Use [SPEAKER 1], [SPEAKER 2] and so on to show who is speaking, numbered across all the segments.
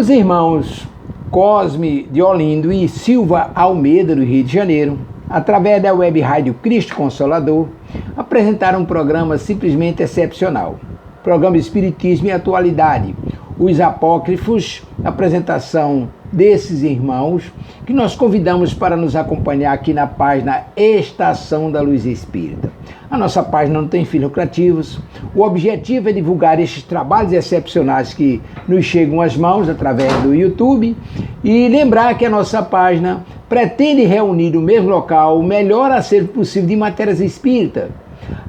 [SPEAKER 1] Os irmãos Cosme de Olindo e Silva Almeida, do Rio de Janeiro, através da web rádio Cristo Consolador, apresentaram um programa simplesmente excepcional. Programa Espiritismo e Atualidade. Os apócrifos, apresentação desses irmãos, que nós convidamos para nos acompanhar aqui na página Estação da Luz Espírita. A nossa página não tem fins lucrativos. O objetivo é divulgar estes trabalhos excepcionais que nos chegam às mãos através do YouTube e lembrar que a nossa página pretende reunir no mesmo local o melhor acervo possível de matérias espíritas.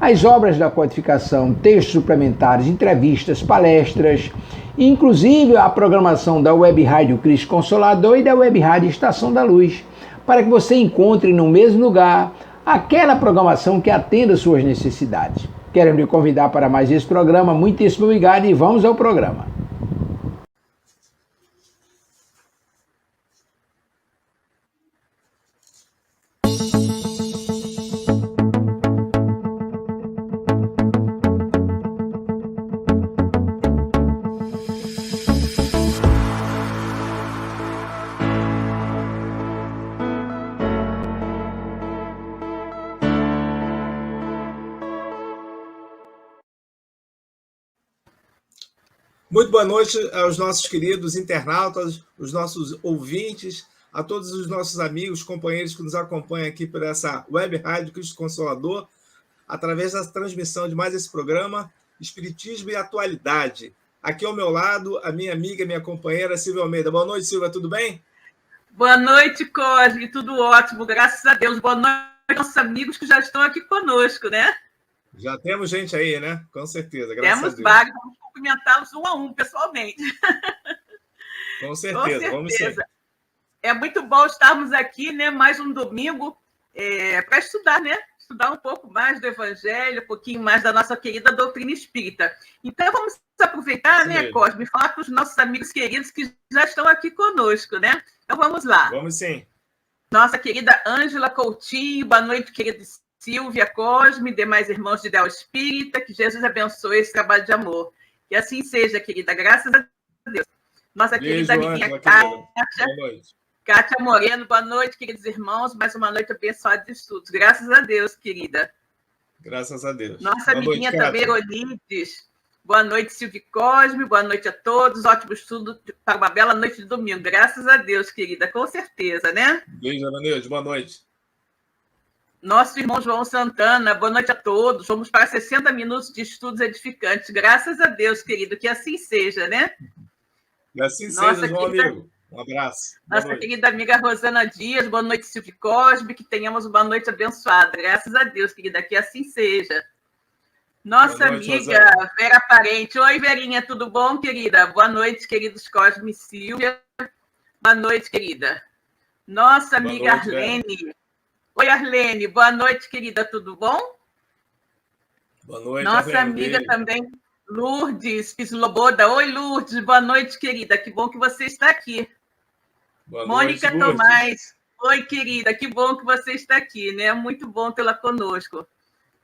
[SPEAKER 1] As obras da codificação, textos suplementares, entrevistas, palestras, inclusive a programação da Web Rádio Cristo Consolador e da Web Rádio Estação da Luz, para que você encontre no mesmo lugar aquela programação que atenda às suas necessidades. Quero lhe convidar para mais esse programa. Muitíssimo obrigado e vamos ao programa.
[SPEAKER 2] Muito boa noite aos nossos queridos internautas, os nossos ouvintes, a todos os nossos amigos, companheiros que nos acompanham aqui por essa web rádio Cristo Consolador, através da transmissão de mais esse programa, Espiritismo e Atualidade. Aqui ao meu lado, a minha amiga, minha companheira, Silvia Almeida. Boa noite, Silvia, tudo bem?
[SPEAKER 3] Boa noite, Cosme, tudo ótimo, graças a Deus. Boa noite aos nossos amigos que já estão aqui conosco, né?
[SPEAKER 2] Já temos gente aí, né? Com certeza, graças a Deus.
[SPEAKER 3] Temos vários, vamos cumprimentá-los um a um, pessoalmente.
[SPEAKER 2] Com certeza, vamos sim.
[SPEAKER 3] É muito bom estarmos aqui, né? Mais um domingo para estudar, né? Estudar um pouco mais do Evangelho, um pouquinho mais da nossa querida doutrina espírita. Então, vamos aproveitar, né, Cosme, e falar para os nossos amigos queridos que já estão aqui conosco, né? Então, vamos lá.
[SPEAKER 2] Vamos sim.
[SPEAKER 3] Nossa querida Ângela Coutinho, boa noite, querida Silvia Cosme, demais irmãos de Ideal Espírita, que Jesus abençoe esse trabalho de amor. Que assim seja, querida, graças a Deus. Nossa querida amiguinha Kátia Moreno, boa noite, queridos irmãos, mais uma noite abençoada de estudos. Graças a Deus, querida.
[SPEAKER 2] Graças a Deus.
[SPEAKER 3] Nossa amiguinha também, Veronides. Boa noite, Silvia Cosme, boa noite a todos, ótimo estudo para uma bela noite de domingo. Graças a Deus, querida, com certeza, né?
[SPEAKER 2] Beijo, Veronides, boa noite.
[SPEAKER 3] Nosso irmão João Santana, boa noite a todos. Vamos para 60 minutos de estudos edificantes. Graças a Deus, querido, que assim seja, né?
[SPEAKER 2] Que assim seja, João amigo. Um abraço.
[SPEAKER 3] Nossa querida amiga Rosana Dias, boa noite, Silvia Cosme, que tenhamos uma noite abençoada. Graças a Deus, querida, que assim seja. Nossa noite, amiga Rosana. Vera Parente. Oi, Verinha, tudo bom, querida? Boa noite, queridos Cosme e Silvia. Boa noite, querida. Nossa amiga noite, Arlene. Vera. Oi, Arlene. Boa noite, querida. Tudo bom?
[SPEAKER 2] Boa noite,
[SPEAKER 3] nossa amiga beijo. Também, Lourdes Pisloboda. Oi, Lourdes. Boa noite, querida. Que bom que você está aqui.
[SPEAKER 2] Boa
[SPEAKER 3] Mônica
[SPEAKER 2] noite,
[SPEAKER 3] Tomás. Oi, querida. Que bom que você está aqui, né? Muito bom tê-la conosco.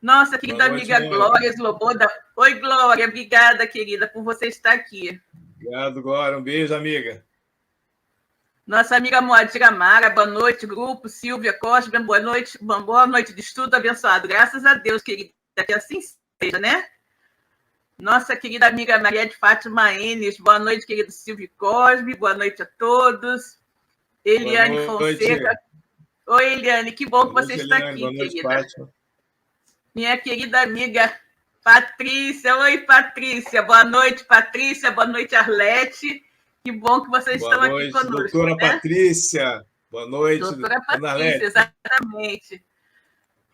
[SPEAKER 3] Nossa querida amiga Glória Sloboda. Oi, Glória. Obrigada, querida, por você estar aqui.
[SPEAKER 2] Obrigado, Glória. Um beijo, amiga.
[SPEAKER 3] Nossa amiga Moadir Amara, boa noite, grupo, Silvia Cosme, boa noite de estudo abençoado. Graças a Deus, querida, que assim seja, né? Nossa querida amiga Maria de Fátima Enes, boa noite, querido Silvio Cosme, boa noite a todos. Eliane Fonseca. Oi, Eliane, que bom que você está aqui, querida. Fátima. Minha querida amiga Patrícia. Oi, Patrícia. Boa noite, Patrícia. Boa noite, Arlete. Que bom que vocês estão aqui conosco.
[SPEAKER 2] Doutora, né? Patrícia. Boa noite.
[SPEAKER 3] Doutora Patrícia, exatamente.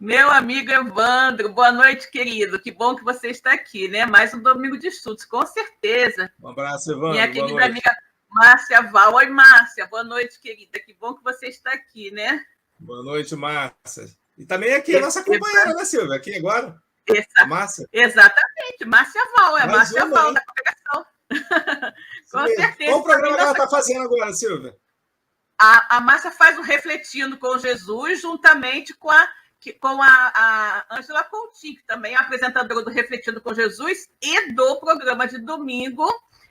[SPEAKER 3] Meu amigo Evandro, boa noite, querido. Que bom que você está aqui, né? Mais um domingo de estudos, com certeza.
[SPEAKER 2] Um abraço, Evandro.
[SPEAKER 3] Minha querida amiga Márcia Val. Oi, Márcia. Boa noite, querida. Que bom que você está aqui, né?
[SPEAKER 2] Boa noite, Márcia. E também aqui a nossa companheira, né, Silvia? Aqui agora.
[SPEAKER 3] Márcia. Exatamente. Márcia Val. É Márcia Val da congregação. Com certeza.
[SPEAKER 2] Qual o programa que ela está fazendo agora, Silvia?
[SPEAKER 3] A Márcia faz o Refletindo com Jesus, juntamente com a Ângela Coutinho, que também é apresentadora do Refletindo com Jesus e do programa de domingo,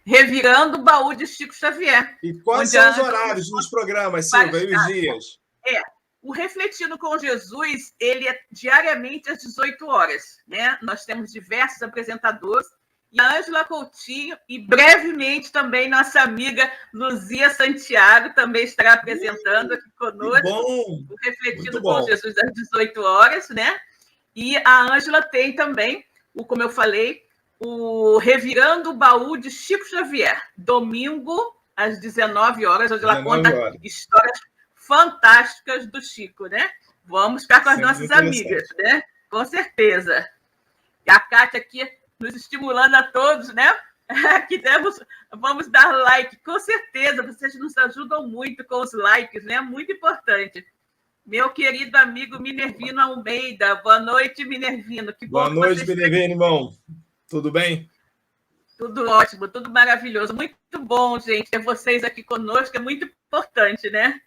[SPEAKER 3] Revirando o Baú de Chico Xavier.
[SPEAKER 2] E quais são os horários dos programas, Silvia, e os dias?
[SPEAKER 3] O Refletindo com Jesus, ele é diariamente às 18 horas. Né? Nós temos diversos apresentadores, e a Ângela Coutinho, e brevemente também nossa amiga Luzia Santiago também estará apresentando aqui conosco o Refletindo com Jesus às 18 horas, né? E a Ângela tem também, como eu falei, o Revirando o Baú de Chico Xavier, domingo às 19 horas, onde ela conta histórias fantásticas do Chico, né? Vamos ficar com as nossas amigas, né? Com certeza. E a Kátia aqui nos estimulando a todos, né? Que vamos dar like, com certeza, vocês nos ajudam muito com os likes, né? Muito importante. Meu querido amigo Minervino Almeida, boa noite, Minervino. Que
[SPEAKER 2] boa noite, Minervino, irmão. Tudo bem?
[SPEAKER 3] Tudo ótimo, tudo maravilhoso. Muito bom, gente, ter vocês aqui conosco, é muito importante, né?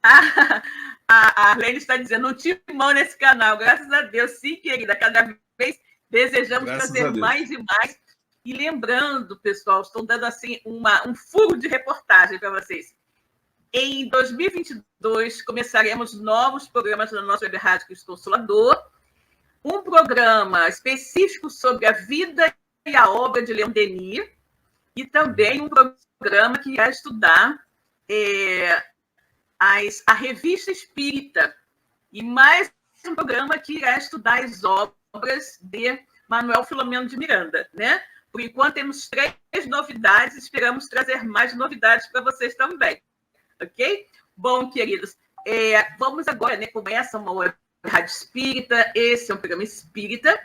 [SPEAKER 3] A Arlene está dizendo, um timão nesse canal, graças a Deus. Sim, querida, cada vez desejamos fazer mais e mais. E lembrando, pessoal, estão dando assim um furo de reportagem para vocês. Em 2022, começaremos novos programas na nossa Web Rádio Cristo Consolador. Um programa específico sobre a vida e a obra de Leon Denis. E também um programa que irá estudar a Revista Espírita. E mais um programa que irá estudar as obras de Manuel Filomeno de Miranda, né? Por enquanto, temos 3 novidades, esperamos trazer mais novidades para vocês também, ok? Bom, queridos, vamos agora, né? Começa uma Web Rádio Espírita, esse é um programa espírita.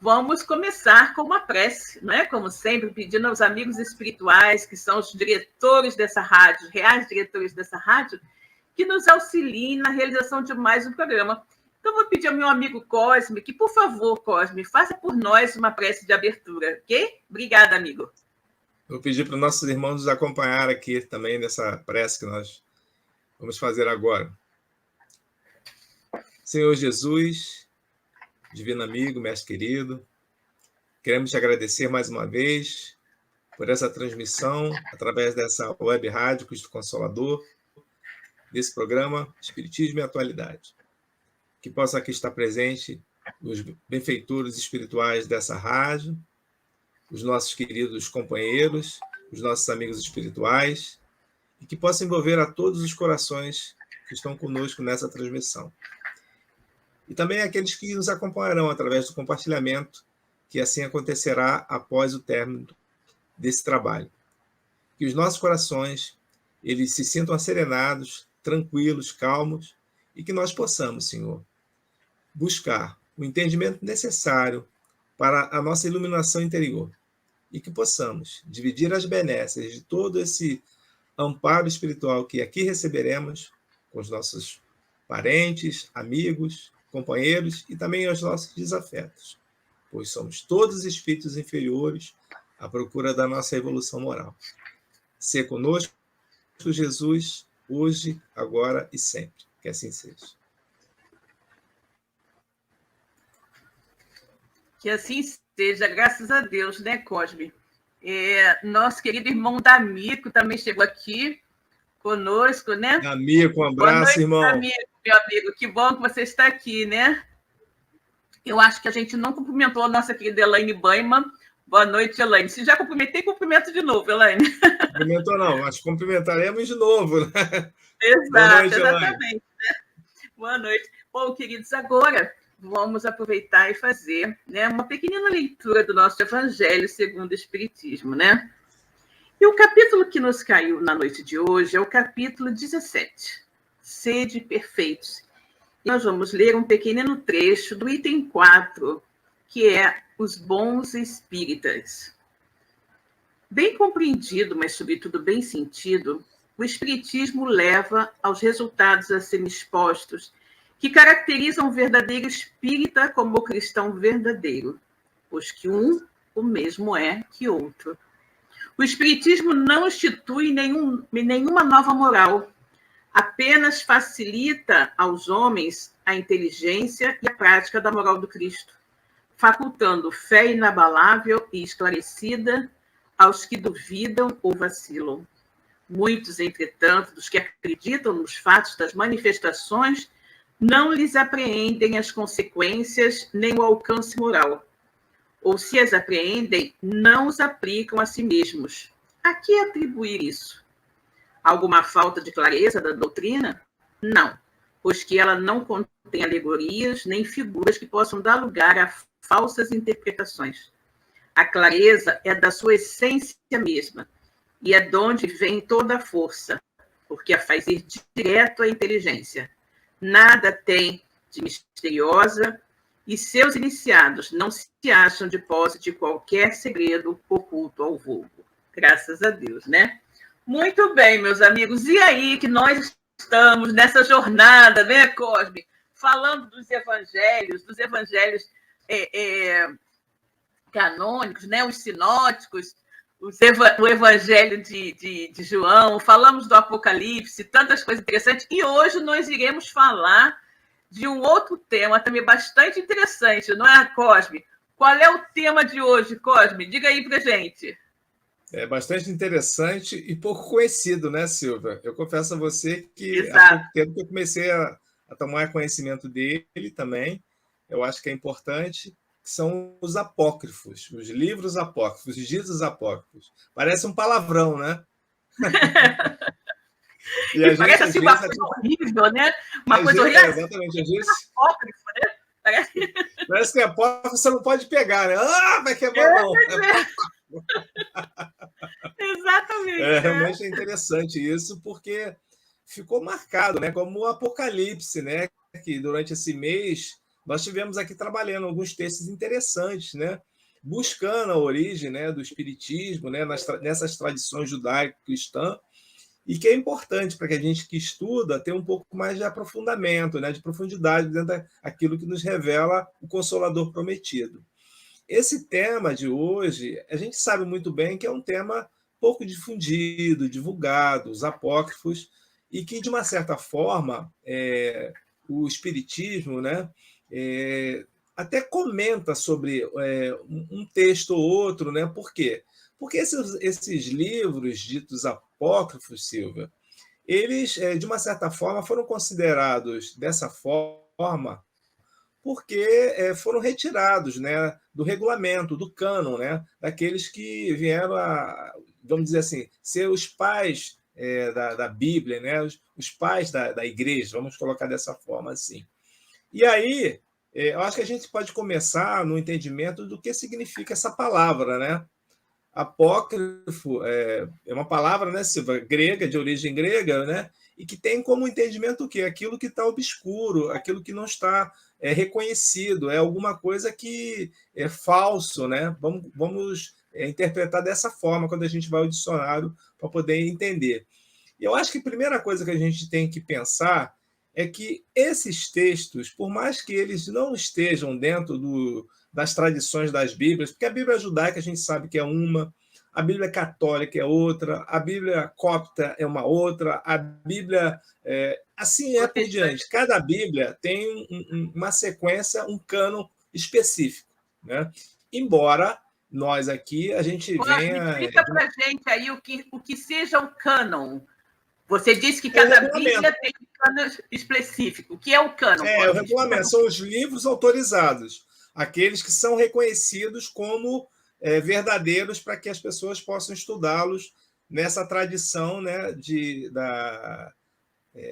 [SPEAKER 3] Vamos começar com uma prece, né? Como sempre, pedindo aos amigos espirituais, que são os diretores dessa rádio, os reais diretores dessa rádio, que nos auxiliem na realização de mais um programa. Então, vou pedir ao meu amigo Cosme que, por favor, Cosme, faça por nós uma prece de abertura, ok? Obrigada, amigo.
[SPEAKER 2] Vou pedir para os nossos irmãos nos acompanhar aqui também nessa prece que nós vamos fazer agora. Senhor Jesus, divino amigo, mestre querido, queremos te agradecer mais uma vez por essa transmissão através dessa web rádio Cristo Consolador, desse programa Espiritismo e Atualidade. Que possa aqui estar presente os benfeitores espirituais dessa rádio, os nossos queridos companheiros, os nossos amigos espirituais, e que possa envolver a todos os corações que estão conosco nessa transmissão. E também aqueles que nos acompanharão através do compartilhamento, que assim acontecerá após o término desse trabalho. Que os nossos corações eles se sintam serenados, tranquilos, calmos, e que nós possamos, Senhor, buscar o entendimento necessário para a nossa iluminação interior e que possamos dividir as benesses de todo esse amparo espiritual que aqui receberemos com os nossos parentes, amigos, companheiros e também aos nossos desafetos, pois somos todos espíritos inferiores à procura da nossa evolução moral. Ser conosco, Jesus, hoje, agora e sempre. Que assim seja.
[SPEAKER 3] Que assim seja, graças a Deus, né, Cosme? Nosso querido irmão D'Amico também chegou aqui conosco, né?
[SPEAKER 2] D'Amico, um abraço, boa noite, irmão.
[SPEAKER 3] D'Amico, meu amigo, que bom que você está aqui, né? Eu acho que a gente não cumprimentou a nossa querida Elaine Baiman. Boa noite, Elaine. Se já cumprimentei, cumprimento de novo, Elaine.
[SPEAKER 2] Cumprimentou não, mas cumprimentaremos de novo, né?
[SPEAKER 3] Exato, boa noite, exatamente. Né? Boa noite. Bom, queridos, agora vamos aproveitar e fazer, né, uma pequenina leitura do nosso Evangelho segundo o Espiritismo, né? E o capítulo que nos caiu na noite de hoje é o capítulo 17, Sede Perfeitos. E nós vamos ler um pequenino trecho do item 4, que é os bons espíritas. Bem compreendido, mas sobretudo bem sentido, o Espiritismo leva aos resultados a serem expostos que caracterizam o verdadeiro espírita como o cristão verdadeiro, pois que um o mesmo é que outro. O Espiritismo não institui nenhuma nova moral, apenas facilita aos homens a inteligência e a prática da moral do Cristo, facultando fé inabalável e esclarecida aos que duvidam ou vacilam. Muitos, entretanto, dos que acreditam nos fatos das manifestações, não lhes apreendem as consequências nem o alcance moral. Ou, se as apreendem, não os aplicam a si mesmos. A que atribuir isso? Alguma falta de clareza da doutrina? Não, pois que ela não contém alegorias nem figuras que possam dar lugar a falsas interpretações. A clareza é da sua essência mesma, e é de onde vem toda a força, porque a faz ir direto à inteligência. Nada tem de misteriosa, e seus iniciados não se acham de posse de qualquer segredo oculto ao vulgo. Graças a Deus, né? Muito bem, meus amigos. E aí que nós estamos nessa jornada, né, Cosme? Falando dos evangelhos canônicos, né? Os sinóticos, o evangelho de João, falamos do Apocalipse, tantas coisas interessantes. E hoje nós iremos falar de um outro tema também bastante interessante, não é, Cosme? Qual é o tema de hoje, Cosme? Diga aí pra gente.
[SPEAKER 2] É bastante interessante e pouco conhecido, né, Silvia? Eu confesso a você que
[SPEAKER 3] Exato.
[SPEAKER 2] há pouco tempo que eu comecei a tomar conhecimento dele também. Eu acho que é importante, que são os apócrifos, os livros apócrifos, os ditos apócrifos. Parece um palavrão, né?
[SPEAKER 3] E parece assim uma coisa horrível, né? Uma coisa horrível.
[SPEAKER 2] Exatamente.
[SPEAKER 3] Apócrifo, né?
[SPEAKER 2] Parece que é apócrifo, você não pode pegar, né? Ah, vai quebrar a mão.
[SPEAKER 3] Exatamente.
[SPEAKER 2] Realmente é interessante isso, porque ficou marcado, né, como o Apocalipse, né, que durante esse mês nós tivemos aqui trabalhando alguns textos interessantes, né, buscando a origem, né, do espiritismo, né, nessas tradições judaico-cristãs, e que é importante para que a gente que estuda tenha um pouco mais de aprofundamento, né, de profundidade dentro daquilo que nos revela o Consolador prometido. Esse tema de hoje, a gente sabe muito bem que é um tema pouco difundido, divulgado, os apócrifos, e que, de uma certa forma, o Espiritismo, né, até comenta sobre um texto ou outro. Né? Por quê? Porque esses livros ditos apócrifos, Silvia, eles, de uma certa forma, foram considerados dessa forma porque foram retirados, né, do regulamento, do cânon, né, daqueles que vieram a, vamos dizer assim, ser os pais da Bíblia, né, os pais da igreja, vamos colocar dessa forma assim. E aí, eu acho que a gente pode começar no entendimento do que significa essa palavra, né? Apócrifo é uma palavra, né, Silva, grega, de origem grega, né, e que tem como entendimento o quê? Aquilo que está obscuro, aquilo que não está reconhecido, é alguma coisa que é falso, né? Vamos interpretar dessa forma quando a gente vai ao dicionário para poder entender. E eu acho que a primeira coisa que a gente tem que pensar é que esses textos, por mais que eles não estejam dentro das tradições das Bíblias, porque a Bíblia judaica a gente sabe que é uma, a Bíblia católica é outra, a Bíblia copta é uma outra, a Bíblia... assim é por diante. Cada Bíblia tem uma sequência, um cânon específico. Né? Embora nós aqui, a gente venha...
[SPEAKER 3] Explica para a gente aí o que seja o cânon. Você disse que cada Bíblia tem um cânon específico. O que é o cânon?
[SPEAKER 2] O regulamento são os livros autorizados, aqueles que são reconhecidos como verdadeiros para que as pessoas possam estudá-los nessa tradição, né,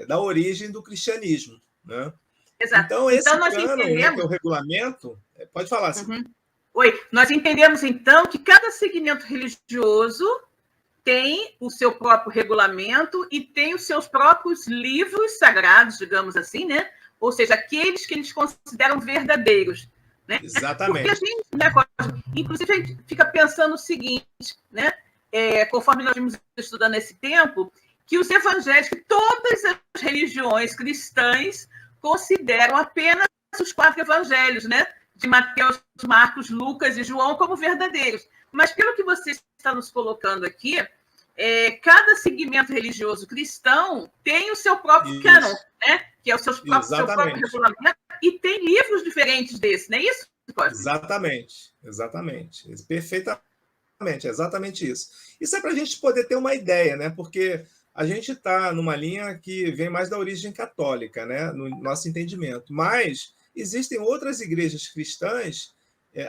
[SPEAKER 2] da origem do cristianismo. Né?
[SPEAKER 3] Exato.
[SPEAKER 2] Então, esse cânon, né, que é o regulamento... Pode falar, assim.
[SPEAKER 3] Uhum. Oi, nós entendemos, então, que cada segmento religioso tem o seu próprio regulamento e tem os seus próprios livros sagrados, digamos assim, né? Ou seja, aqueles que eles consideram verdadeiros. Né?
[SPEAKER 2] Exatamente.
[SPEAKER 3] Porque a gente, né, inclusive, a gente fica pensando o seguinte, né? Conforme nós vimos estudando esse tempo, que os evangélicos, que todas as religiões cristãs consideram apenas os 4 evangelhos, né? De Mateus, Marcos, Lucas e João como verdadeiros. Mas, pelo que você está nos colocando aqui, cada segmento religioso cristão tem o seu próprio cânon, né? Que é o seu próprio regulamento, e tem livros diferentes desse, não é isso, Cosme?
[SPEAKER 2] Exatamente. Perfeitamente, é exatamente isso. Isso é para a gente poder ter uma ideia, né? Porque a gente está numa linha que vem mais da origem católica, né? No nosso entendimento. Mas existem outras igrejas cristãs,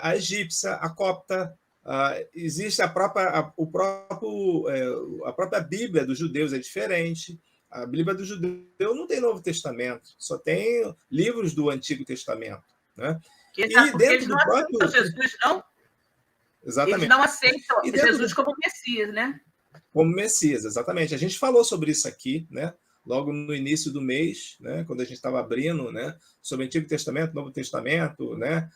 [SPEAKER 2] a egípcia, a copta, existe a própria Bíblia dos judeus, é diferente. A Bíblia do judeu não tem Novo Testamento, só tem livros do Antigo Testamento, né?
[SPEAKER 3] Porque
[SPEAKER 2] Dentro
[SPEAKER 3] eles não aceitam Jesus, não?
[SPEAKER 2] Exatamente.
[SPEAKER 3] Eles não aceitam Jesus como Messias, né?
[SPEAKER 2] Como Messias, exatamente. A gente falou sobre isso aqui, né? Logo no início do mês, né? Quando a gente estava abrindo, né? Sobre o Antigo Testamento, Novo Testamento, né?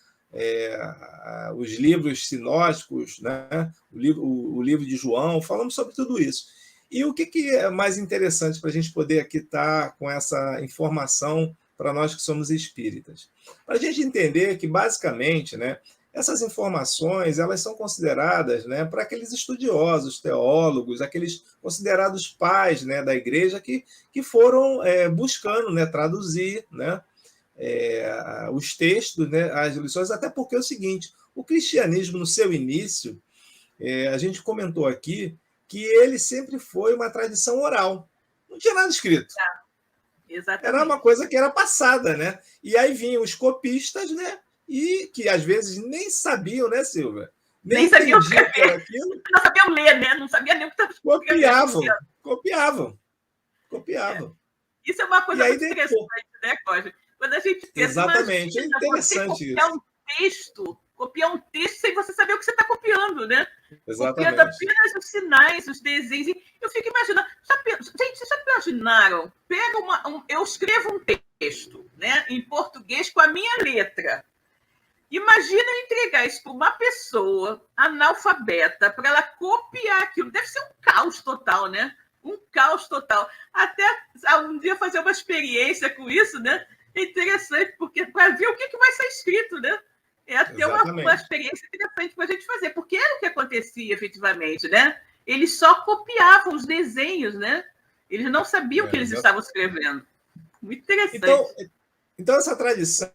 [SPEAKER 2] Os livros sinóticos, né? O livro de João, falamos sobre tudo isso. E o que é mais interessante para a gente poder aqui estar com essa informação para nós que somos espíritas? Para a gente entender que, basicamente, né, essas informações elas são consideradas, né, para aqueles estudiosos, teólogos, aqueles considerados pais, né, da igreja que foram buscando, né, traduzir, né, os textos, né, as lições, até porque é o seguinte, o cristianismo, no seu início, a gente comentou aqui, que ele sempre foi uma tradição oral. Não tinha nada escrito.
[SPEAKER 3] Exatamente.
[SPEAKER 2] Era uma coisa que era passada, né? E aí vinham os copistas, né? E que às vezes nem sabiam, né, Silvia?
[SPEAKER 3] Nem sabiam
[SPEAKER 2] entendiam que era aquilo.
[SPEAKER 3] Não sabiam ler, né? Não sabiam nem o que estava
[SPEAKER 2] Copiavam.
[SPEAKER 3] Isso é uma coisa
[SPEAKER 2] aí,
[SPEAKER 3] muito interessante, né, Cosme? Quando a gente pensa,
[SPEAKER 2] exatamente, é interessante isso.
[SPEAKER 3] Copiar um texto sem você saber o que você está copiando, né?
[SPEAKER 2] Exatamente.
[SPEAKER 3] Copiando apenas os sinais, os desenhos. Eu fico imaginando. Gente, vocês já imaginaram? Eu escrevo um texto, né, em português com a minha letra. Imagina eu entregar isso para uma pessoa analfabeta, para ela copiar aquilo. Deve ser um caos total, né? Um caos total. Até um dia fazer uma experiência com isso, né? É interessante, porque para ver o que vai ser escrito, né? É até uma experiência interessante para a gente fazer, porque era o que acontecia efetivamente, né? Eles só copiavam os desenhos, né? Eles não sabiam o que eles estavam escrevendo. Muito interessante.
[SPEAKER 2] Então essa tradição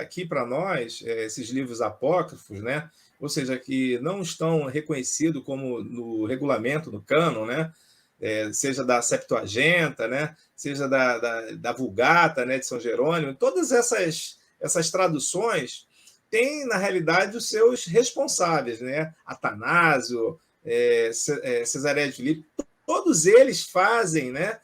[SPEAKER 2] aqui para nós, esses livros apócrifos, né? Ou seja, que não estão reconhecidos como no regulamento, no cânon, né? Seja da Septuaginta, né? Seja da Vulgata, né? De São Jerônimo, todas essas traduções têm, na realidade, os seus responsáveis, né? Atanásio, Cesareia de Filipe, todos eles fazem, né?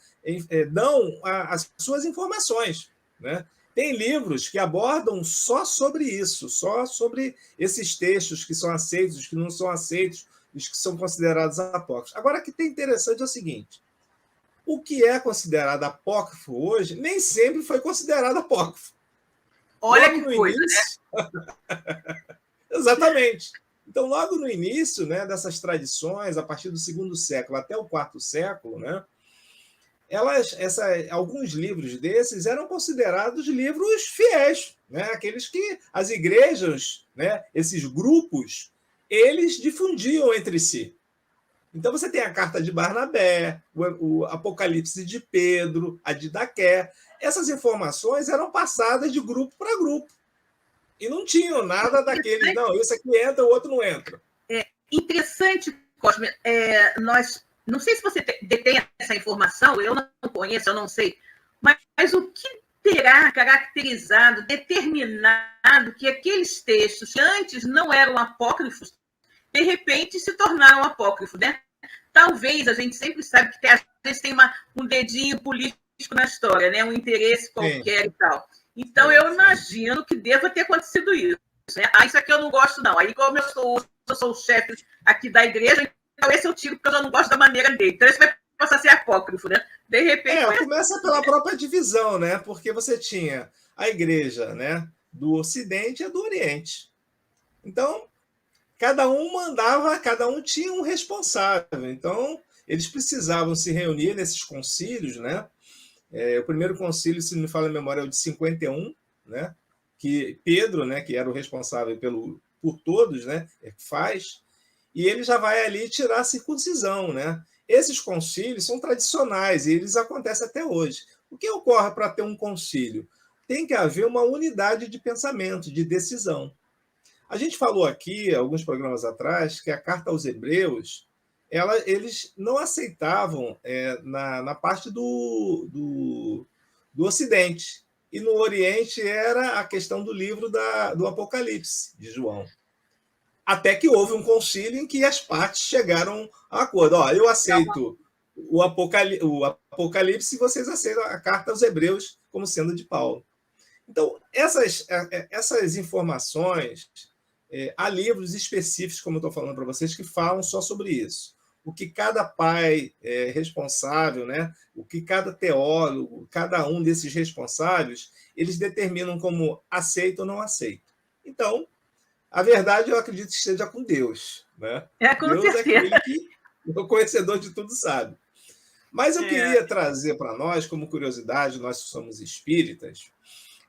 [SPEAKER 2] Dão as suas informações, né? Tem livros que abordam só sobre isso, só sobre esses textos que são aceitos, os que não são aceitos, os que são considerados apócrifos. Agora, o que tem interessante é o seguinte: o que é considerado apócrifo hoje nem sempre foi considerado apócrifo.
[SPEAKER 3] Olha logo que coisa, início,
[SPEAKER 2] né? Exatamente. Então, logo no início, né, dessas tradições, a partir do segundo século até o quarto século, né, alguns livros desses eram considerados livros fiéis, né, aqueles que as igrejas, né, esses grupos, eles difundiam entre si. Então, você tem a Carta de Barnabé, o Apocalipse de Pedro, a Didaqué. Essas informações eram passadas de grupo para grupo. E não tinham nada daqueles, não, esse aqui entra, o outro não entra.
[SPEAKER 3] É interessante, Cosme. Não sei se você detém essa informação, eu não conheço, eu não sei. Mas o que terá caracterizado, determinado que aqueles textos que antes não eram apócrifos, de repente se tornaram apócrifos, né? Talvez, a gente sempre sabe que às vezes tem um dedinho político na história, né? Um interesse qualquer. Sim. E tal. Então, eu imagino que deva ter acontecido isso. Né? Isso aqui eu não gosto, não. Aí, como eu sou o chefe aqui da igreja, então esse eu tiro, porque eu já não gosto da maneira dele. Então, esse vai passar a ser apócrifo, né? De repente...
[SPEAKER 2] começa pela própria divisão, né? Porque você tinha a igreja, né, do Ocidente e a do Oriente. Então, cada um mandava, cada um tinha um responsável. Então, eles precisavam se reunir nesses concílios, né? O primeiro concílio, se não me falha a memória, é o de 51, né? Que Pedro, né, que era o responsável por todos, né, faz, e ele já vai ali tirar a circuncisão, né? Esses concílios são tradicionais e eles acontecem até hoje. O que ocorre para ter um concílio? Tem que haver uma unidade de pensamento, de decisão. A gente falou aqui, alguns programas atrás, que a carta aos Hebreus, eles não aceitavam na parte do Ocidente. E no Oriente era a questão do livro do Apocalipse, de João. Até que houve um concílio em que as partes chegaram a acordo. Ó, eu aceito o Apocalipse e vocês aceitam a carta aos Hebreus como sendo de Paulo. Então, essas informações, há livros específicos, como eu estou falando para vocês, que falam só sobre isso. O que cada pai responsável, né? O que cada teólogo, cada um desses responsáveis, eles determinam como aceito ou não aceito. Então, a verdade, eu acredito que esteja com Deus. Né?
[SPEAKER 3] Com
[SPEAKER 2] Deus
[SPEAKER 3] certeza.
[SPEAKER 2] é aquele que, o conhecedor de tudo, sabe. Mas eu queria trazer para nós, como curiosidade, nós que somos espíritas,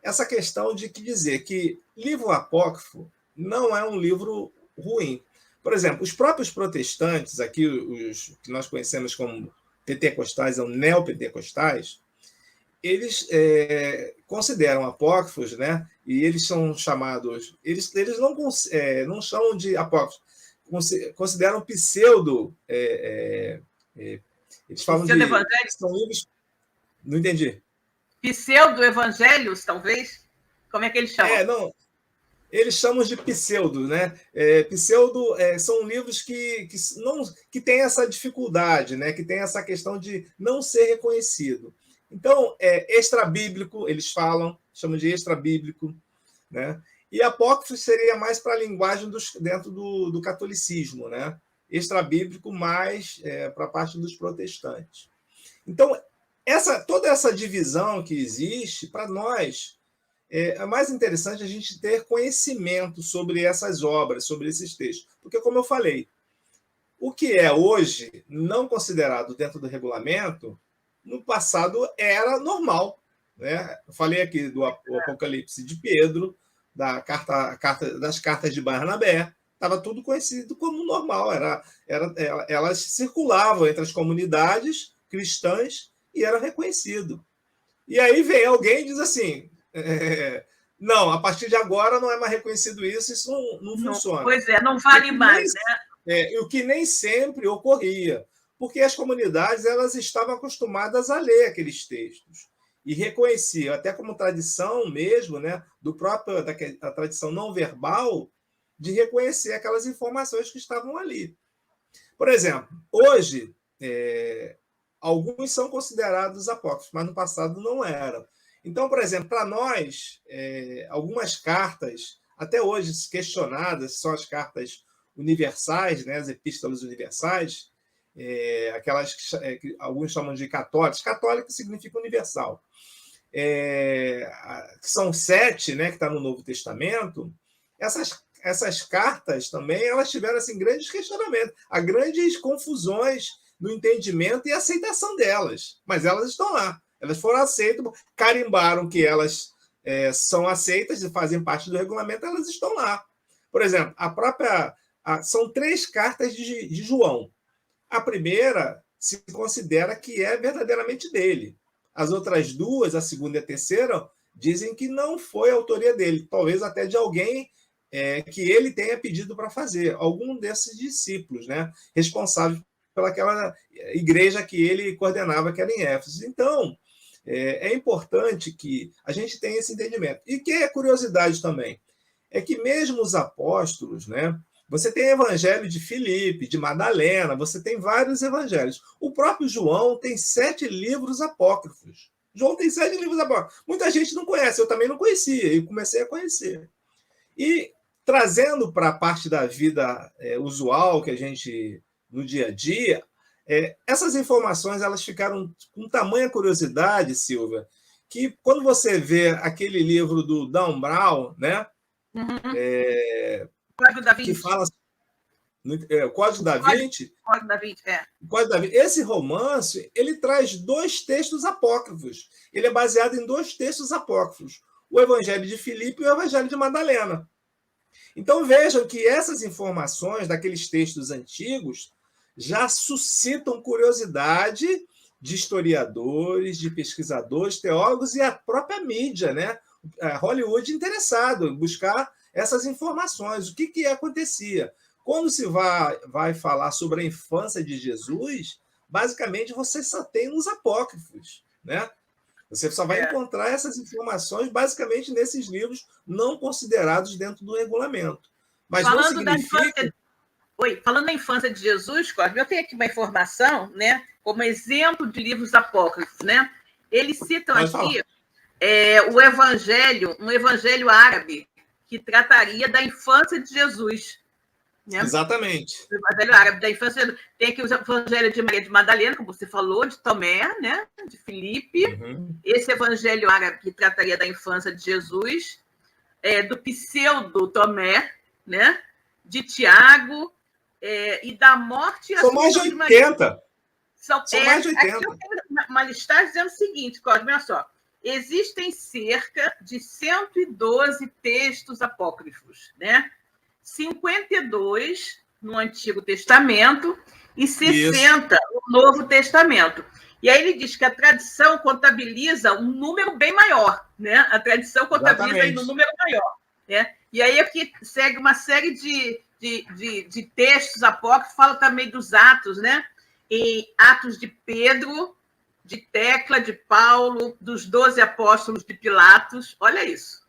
[SPEAKER 2] essa questão de dizer que livro apócrifo não é um livro ruim. Por exemplo, os próprios protestantes, aqui, os que nós conhecemos como pentecostais ou neopentecostais, eles consideram apócrifos, né? E eles são chamados... Eles não chamam de apócrifos, consideram pseudo... eles falam
[SPEAKER 3] pseudo-evangelhos?
[SPEAKER 2] São livros... Não entendi.
[SPEAKER 3] Pseudo-evangelhos, talvez? Como é que eles chamam?
[SPEAKER 2] Não... Eles chamam de pseudo, né? Pseudo são livros que têm essa dificuldade, né? Que tem essa questão de não ser reconhecido. Então, extrabíblico, eles chamam de extrabíblico, né? E apócrifo seria mais para a linguagem dentro do catolicismo, né? Extrabíblico mais para a parte dos protestantes. Então, toda essa divisão que existe, para nós, é mais interessante a gente ter conhecimento sobre essas obras, sobre esses textos. Porque, como eu falei, o que é hoje não considerado dentro do regulamento, no passado era normal. Né? Eu falei aqui do Apocalipse de Pedro, das cartas de Barnabé, estava tudo conhecido como normal. Elas circulavam entre as comunidades cristãs e era reconhecido. E aí vem alguém e diz assim... não, a partir de agora não é mais reconhecido isso não funciona.
[SPEAKER 3] Pois não vale mais, né?
[SPEAKER 2] O que nem sempre ocorria, porque as comunidades elas estavam acostumadas a ler aqueles textos e reconheciam, até como tradição mesmo, né, da tradição não verbal, de reconhecer aquelas informações que estavam ali. Por exemplo, hoje, alguns são considerados apócrifos, mas no passado não eram. Então, por exemplo, para nós, algumas cartas, até hoje questionadas, são as cartas universais, né, as epístolas universais, aquelas que alguns chamam de católicas. Católico significa universal. Que são 7, né, que está no Novo Testamento. Essas cartas também elas tiveram assim, grandes questionamentos, há grandes confusões no entendimento e aceitação delas, mas elas estão lá. Elas foram aceitas, carimbaram que elas são aceitas e fazem parte do regulamento, elas estão lá. Por exemplo, são 3 cartas de João. A primeira se considera que é verdadeiramente dele. As outras 2, a segunda e a terceira, dizem que não foi a autoria dele, talvez até de alguém que ele tenha pedido para fazer, algum desses discípulos, né, responsáveis pelaquela igreja que ele coordenava, que era em Éfeso. Então, é importante que a gente tenha esse entendimento. E que é curiosidade também, é que mesmo os apóstolos, né, você tem evangelho de Filipe, de Madalena, você tem vários evangelhos. O próprio João tem 7 livros apócrifos. João tem 7 livros apócrifos. Muita gente não conhece, eu também não conhecia, e comecei a conhecer. E trazendo para a parte da vida usual, que a gente, no dia a dia, essas informações elas ficaram com tamanha curiosidade, Silvia, que quando você vê aquele livro do Dan Brown, né?
[SPEAKER 3] Código da Vinci.
[SPEAKER 2] Que fala o Código da Vinci.
[SPEAKER 3] Código da Vinci,
[SPEAKER 2] Código da Vinci. Esse romance ele traz 2 textos apócrifos. Ele é baseado em 2 textos apócrifos: o Evangelho de Filipe e o Evangelho de Madalena. Então vejam que essas informações daqueles textos antigos já suscitam curiosidade de historiadores, de pesquisadores, teólogos e a própria mídia, né? A Hollywood interessado em buscar essas informações. O que acontecia? Quando se vai falar sobre a infância de Jesus, basicamente você só tem nos apócrifos, né? Você só vai encontrar essas informações basicamente nesses livros não considerados dentro do regulamento. Mas
[SPEAKER 3] falando
[SPEAKER 2] não significa...
[SPEAKER 3] Falando da infância de Jesus, Cosme, eu tenho aqui uma informação, né, como exemplo de livros apócrifos, né? Eles citam aqui o evangelho, um evangelho árabe que trataria da infância de Jesus. Né?
[SPEAKER 2] Exatamente.
[SPEAKER 3] O evangelho árabe da infância. Tem aqui o evangelho de Maria de Madalena, como você falou, de Tomé, né? De Filipe. Uhum. Esse evangelho árabe que trataria da infância de Jesus, do pseudo Tomé, né? De Tiago, e da morte e
[SPEAKER 2] São mais de 80.
[SPEAKER 3] São mais de 80. Aqui eu tenho uma listagem dizendo o seguinte, Cosme, olha só. Existem cerca de 112 textos apócrifos, né? 52 no Antigo Testamento e 60 no Novo Testamento. E aí ele diz que a tradição contabiliza um número bem maior, né? A tradição contabiliza um número maior, né? E aí aqui segue uma série de textos apócrifos, fala também dos Atos, né? Em Atos de Pedro, de Tecla, de Paulo, dos 12 apóstolos de Pilatos. Olha isso.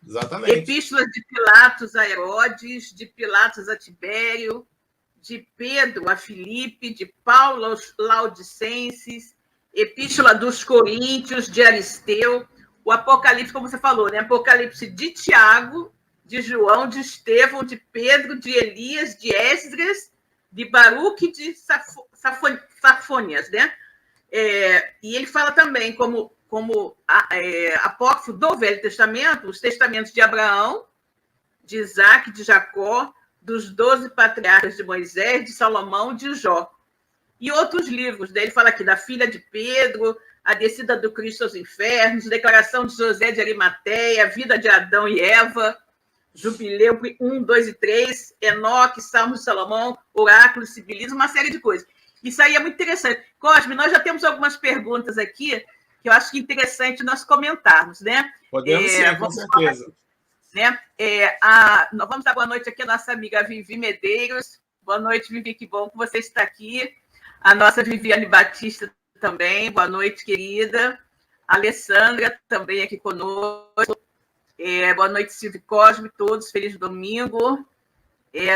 [SPEAKER 2] Exatamente.
[SPEAKER 3] Epístolas de Pilatos a Herodes, de Pilatos a Tibério, de Pedro a Filipe, de Paulo aos Laodicenses, Epístola dos Coríntios, de Aristeu, o Apocalipse, como você falou, né? Apocalipse de Tiago, de João, de Estevão, de Pedro, de Elias, de Esdras, de Baruque, de Safônias, né? E ele fala também como apócrifo do Velho Testamento, os testamentos de Abraão, de Isaac, de Jacó, dos 12 patriarcas de Moisés, de Salomão, de Jó. E outros livros, ele fala aqui da filha de Pedro, a descida do Cristo aos infernos, declaração de José de Arimateia, vida de Adão e Eva, Jubileu 1, 2 e 3, Enoque, Salmos de Salomão, Oráculo, Sibilismo, uma série de coisas. Isso aí é muito interessante. Cosme, nós já temos algumas perguntas aqui que eu acho que é interessante nós comentarmos, né?
[SPEAKER 2] Podemos sim, com certeza.
[SPEAKER 3] Né? Nós vamos dar boa noite aqui à nossa amiga Vivi Medeiros. Boa noite, Vivi, que bom que você está aqui. A nossa Viviane Batista também, boa noite, querida. A Alessandra também aqui conosco. Boa noite, Silvio Cosme, todos, feliz domingo.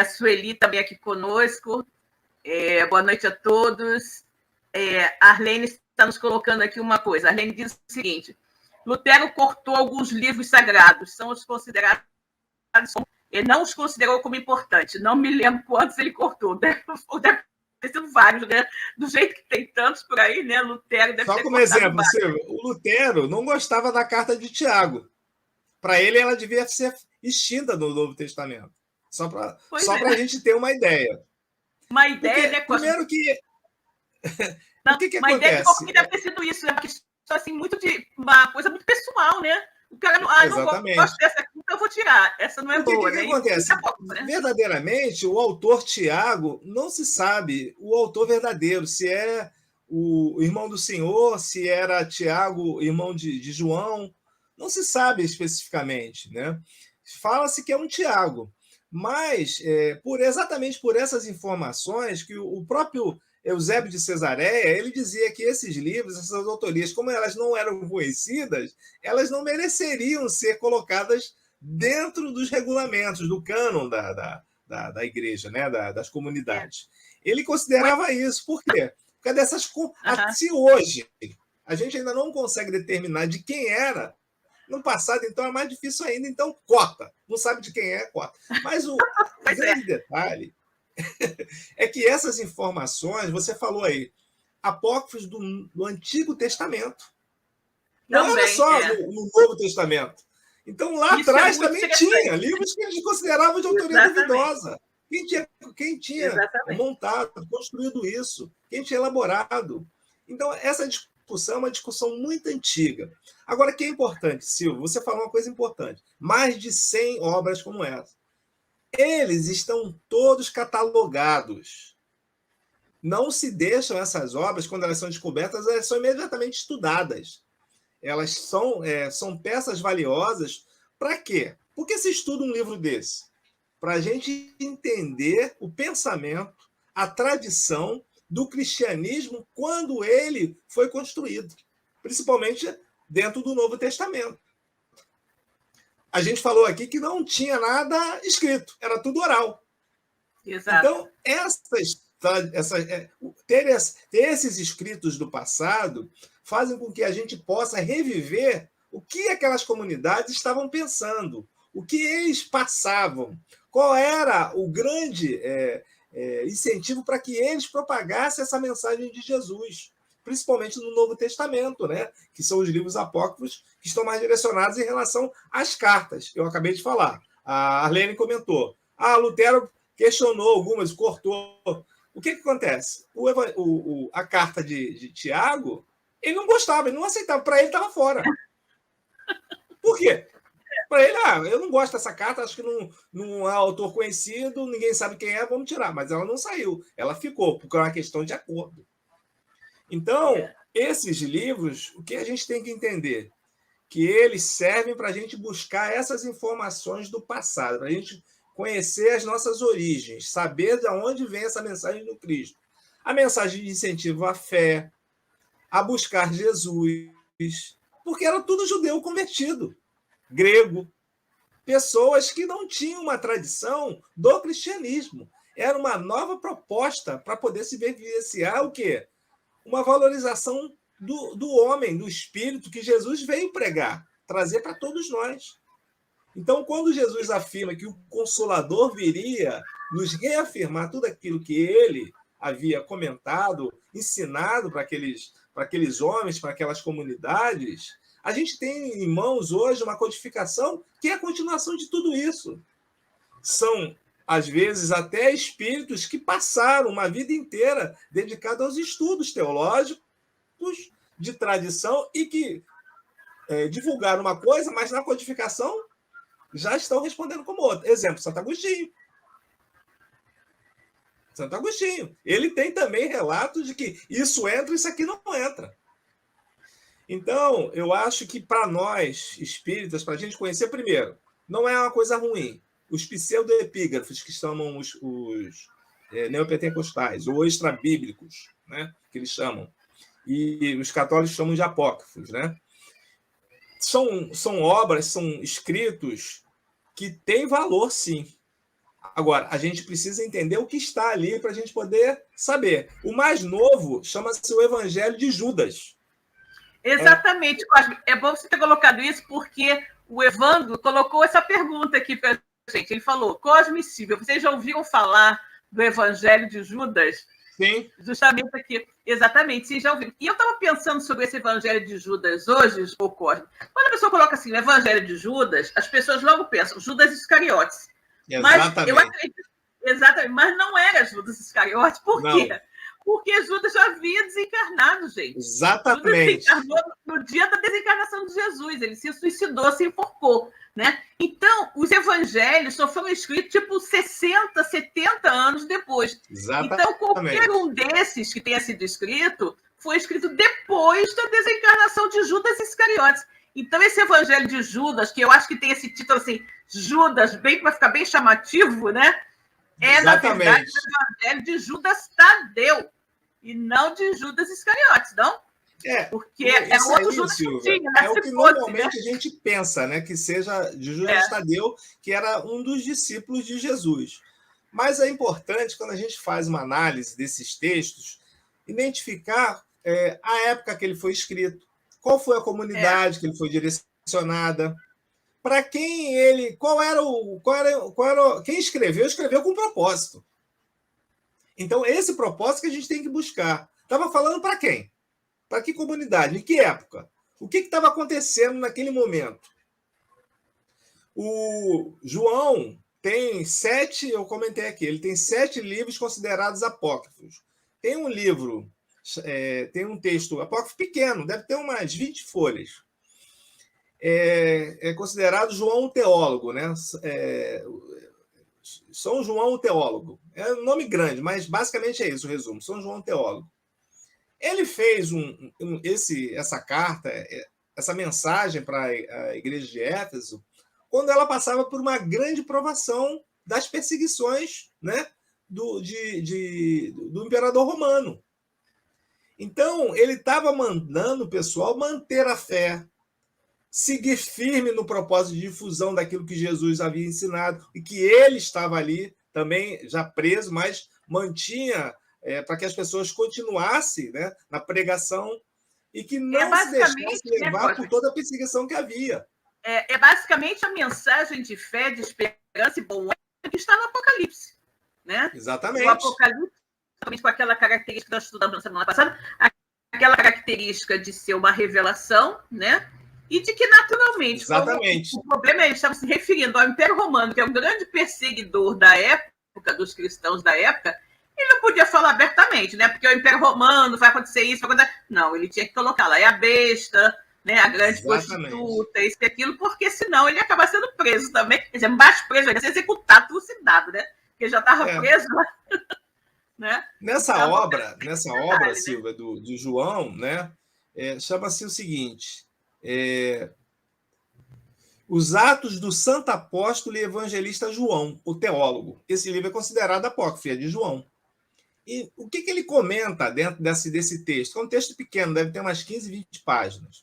[SPEAKER 3] A Sueli também aqui conosco. Boa noite a todos. A Arlene está nos colocando aqui uma coisa. A Arlene diz o seguinte: Lutero cortou alguns livros sagrados, são os considerados, ele não os considerou como importantes. Não me lembro quantos ele cortou. Deve ter sido vários, né? Do jeito que tem tantos por aí, né? Lutero deve ter cortado.
[SPEAKER 2] Só como exemplo, Silvio, o Lutero não gostava da carta de Tiago. Para ele, ela devia ser extinta no Novo Testamento. Só para a gente ter uma ideia.
[SPEAKER 3] Uma ideia, né?
[SPEAKER 2] Primeiro que...
[SPEAKER 3] Não,
[SPEAKER 2] o que
[SPEAKER 3] uma
[SPEAKER 2] acontece?
[SPEAKER 3] Ideia que deve ter sido isso, é assim, muito de uma coisa muito pessoal, né? O cara não gosta dessa aqui, então eu vou tirar. Essa não é boa, né?
[SPEAKER 2] O que acontece? Né? Verdadeiramente, o autor Tiago, não se sabe o autor verdadeiro, se é o irmão do Senhor, se era Tiago, irmão de João, não se sabe especificamente, né? Fala-se que é um Tiago, mas exatamente por essas informações que o próprio Eusébio de Cesareia, ele dizia que esses livros, essas autorias, como elas não eram conhecidas, elas não mereceriam ser colocadas dentro dos regulamentos, do cânon da igreja, né? Das comunidades. Ele considerava isso. Por quê? Por causa dessas... Se hoje a gente ainda não consegue determinar de quem era, no passado, então, é mais difícil ainda. Então, cota. Não sabe de quem é, cota. Mas o grande detalhe é que essas informações, você falou aí, apócrifos do Antigo Testamento. Não era só no Novo Testamento. Então, lá atrás também tinha livros que eles consideravam de autoria duvidosa. Quem tinha montado, construído isso? Quem tinha elaborado? Então, essa discussão é uma discussão muito antiga. Agora, o que é importante, Silvio? Você falou uma coisa importante. Mais de 100 obras como essa. Eles estão todos catalogados. Não se deixam essas obras, quando elas são descobertas, elas são imediatamente estudadas. Elas são peças valiosas para quê? Por que se estuda um livro desse? Para a gente entender o pensamento, a tradição do cristianismo quando ele foi construído, principalmente dentro do Novo Testamento. A gente falou aqui que não tinha nada escrito, era tudo oral.
[SPEAKER 3] Exato.
[SPEAKER 2] Então, ter esses escritos do passado fazem com que a gente possa reviver o que aquelas comunidades estavam pensando, o que eles passavam, qual era o grande incentivo para que eles propagassem essa mensagem de Jesus, principalmente no Novo Testamento, né? Que são os livros apócrifos que estão mais direcionados em relação às cartas. Eu acabei de falar. A Arlene comentou. Lutero questionou algumas, cortou. O que acontece? A carta de Tiago, ele não gostava, ele não aceitava. Para ele, estava fora. Por quê? Para ele, eu não gosto dessa carta, acho que não é autor conhecido, ninguém sabe quem é, vamos tirar. Mas ela não saiu, ela ficou, porque é uma questão de acordo. Então, esses livros, o que a gente tem que entender? Que eles servem para a gente buscar essas informações do passado, para a gente conhecer as nossas origens, saber de onde vem essa mensagem do Cristo. A mensagem de incentivo à fé, a buscar Jesus, porque era tudo judeu convertido, grego, pessoas que não tinham uma tradição do cristianismo. Era uma nova proposta para poder se vivenciar o quê? Uma valorização do homem, do espírito que Jesus veio pregar, trazer para todos nós. Então, quando Jesus afirma que o Consolador viria nos reafirmar tudo aquilo que ele havia comentado, ensinado para aqueles homens, para aquelas comunidades, a gente tem em mãos hoje uma codificação que é a continuação de tudo isso. São, às vezes, até espíritos que passaram uma vida inteira dedicada aos estudos teológicos, de tradição, e que divulgaram uma coisa, mas na codificação já estão respondendo como outra. Exemplo, Santo Agostinho. Santo Agostinho. Ele tem também relatos de que isso entra, isso aqui não entra. Então, eu acho que para nós, espíritas, para a gente conhecer, primeiro, não é uma coisa ruim. Os pseudoepígrafos, que chamam os neopentecostais, ou extrabíblicos, né, que eles chamam, e os católicos chamam de apócrifos, né? São obras, são escritos que têm valor, sim. Agora, a gente precisa entender o que está ali para a gente poder saber. O mais novo chama-se o Evangelho de Judas.
[SPEAKER 3] Exatamente, Cosme. É bom você ter colocado isso, porque o Evandro colocou essa pergunta aqui para a gente. Ele falou, Cosme e Silvia, vocês já ouviram falar do Evangelho de Judas?
[SPEAKER 2] Sim.
[SPEAKER 3] Justamente aqui. Exatamente, sim, já ouviram. E eu estava pensando sobre esse Evangelho de Judas hoje, Cosme. Quando a pessoa coloca assim, o Evangelho de Judas, as pessoas logo pensam, Judas Iscariotes.
[SPEAKER 2] Exatamente.
[SPEAKER 3] Mas eu acredito, exatamente, mas não era Judas Iscariotes. Por quê? Não. Porque Judas já havia desencarnado, gente.
[SPEAKER 2] Exatamente.
[SPEAKER 3] Judas desencarnou no dia da desencarnação de Jesus. Ele se suicidou, se enforcou, né? Então, os evangelhos só foram escritos tipo 60, 70 anos depois.
[SPEAKER 2] Exatamente.
[SPEAKER 3] Então, qualquer um desses que tenha sido escrito foi escrito depois da desencarnação de Judas Iscariotes. Então, esse evangelho de Judas, que eu acho que tem esse título assim, Judas, bem para ficar bem chamativo, né? É, na verdade, o evangelho de Judas Tadeu e não de Judas Iscariotes, não? Porque é outro Judas que tinha, né?
[SPEAKER 2] É o que normalmente a gente pensa, né? Que seja de Judas Tadeu, que era um dos discípulos de Jesus. Mas é importante, quando a gente faz uma análise desses textos, identificar a época que ele foi escrito, qual foi a comunidade que ele foi direcionada, para quem ele... Quem escreveu com propósito. Então, esse propósito que a gente tem que buscar. Estava falando para quem? Para que comunidade? Em que época? O que estava acontecendo naquele momento? O João tem 7, eu comentei aqui, ele tem 7 livros considerados apócrifos. Tem um livro, tem um texto apócrifo pequeno, deve ter umas 20 folhas. É considerado João o Teólogo, né? São João o Teólogo. É um nome grande, mas basicamente é isso o resumo. São João o Teólogo. Ele fez essa carta, essa mensagem para a igreja de Éfeso, quando ela passava por uma grande provação das perseguições, né, do imperador romano. Então, ele estava mandando o pessoal manter a fé, seguir firme no propósito de difusão daquilo que Jesus havia ensinado, e que ele estava ali também já preso, mas mantinha para que as pessoas continuassem, né, na pregação e que não se deixasse levar por toda a perseguição que havia.
[SPEAKER 3] É basicamente a mensagem de fé, de esperança e bom ânimo que está no Apocalipse. Né?
[SPEAKER 2] Exatamente.
[SPEAKER 3] O Apocalipse, com aquela característica que nós estudamos na semana passada, aquela característica de ser uma revelação, né? E de que, naturalmente, o problema é que estava se referindo ao Império Romano, que é um grande perseguidor da época, dos cristãos da época, ele não podia falar abertamente, né? Porque o Império Romano vai acontecer isso, vai acontecer... Não, ele tinha que colocar lá, é a besta, né? A grande prostituta, isso e aquilo, porque senão ele ia acabar sendo preso também, quer dizer, mais preso, ele ia ser executado, trucidado, né? Porque já estava preso lá. Né?
[SPEAKER 2] Nessa então, obra, né? Silvia, do João, né? Chama-se o seguinte: Os Atos do Santo Apóstolo e Evangelista João, o teólogo. Esse livro é considerado apócrifo, é de João. E o que ele comenta dentro desse texto? É um texto pequeno, deve ter umas 15, 20 páginas.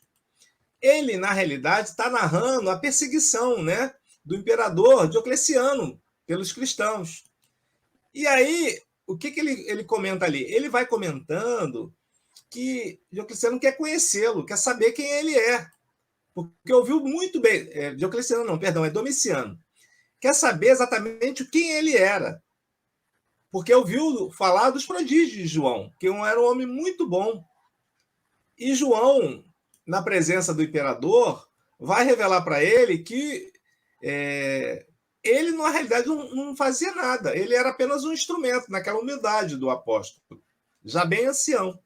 [SPEAKER 2] Ele, na realidade, está narrando a perseguição, né, do imperador Diocleciano pelos cristãos. E aí, o que ele comenta ali? Ele vai comentando que Diocleciano quer conhecê-lo, quer saber quem ele é. Porque ouviu muito bem... Diocleciano não, perdão, é Domiciano. Quer saber exatamente quem ele era. Porque ouviu falar dos prodígios de João, que era um homem muito bom. E João, na presença do imperador, vai revelar para ele que ele, na realidade, não fazia nada. Ele era apenas um instrumento, naquela humildade do apóstolo, já bem ancião.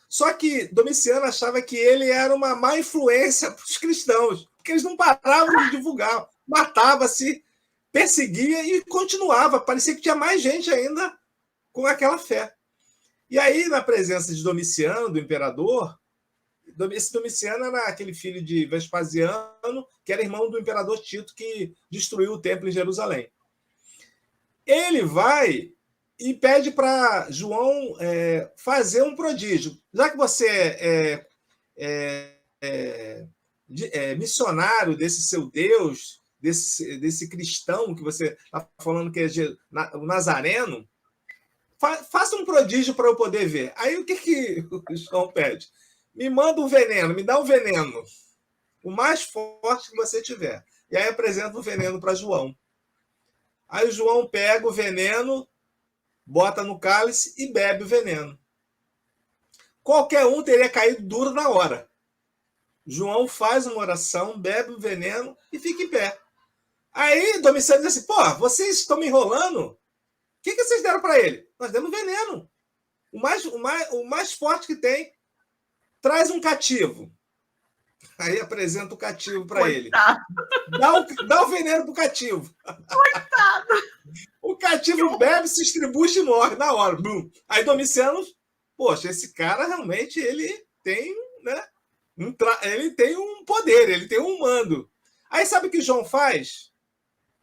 [SPEAKER 2] Só que Domiciano achava que ele era uma má influência para os cristãos, porque eles não paravam de divulgar, matava-se, perseguia e continuava. Parecia que tinha mais gente ainda com aquela fé. E aí, na presença de Domiciano, do imperador, esse Domiciano era aquele filho de Vespasiano, que era irmão do imperador Tito, que destruiu o templo em Jerusalém. Ele vai e pede para João fazer um prodígio. Já que você é missionário desse seu Deus, desse cristão que você está falando que é o Nazareno, faça um prodígio para eu poder ver. Aí o que o João pede? Me manda um veneno, me dá um veneno, o mais forte que você tiver. E aí apresenta o veneno para João. Aí o João pega o veneno, bota no cálice e bebe o veneno. Qualquer um teria caído duro na hora. João faz uma oração, bebe o veneno e fica em pé. Aí Domiciano diz assim: pô, vocês estão me enrolando? O que vocês deram para ele? Nós demos veneno. O mais forte que tem. Traz um cativo. Aí apresenta o cativo para ele. Dá o veneno pro cativo.
[SPEAKER 3] Coitado.
[SPEAKER 2] O cativo bebe, se distribui e morre na hora. Aí Domiciano, poxa, esse cara realmente ele tem, né? Ele tem um poder, ele tem um mando. Aí sabe o que João faz?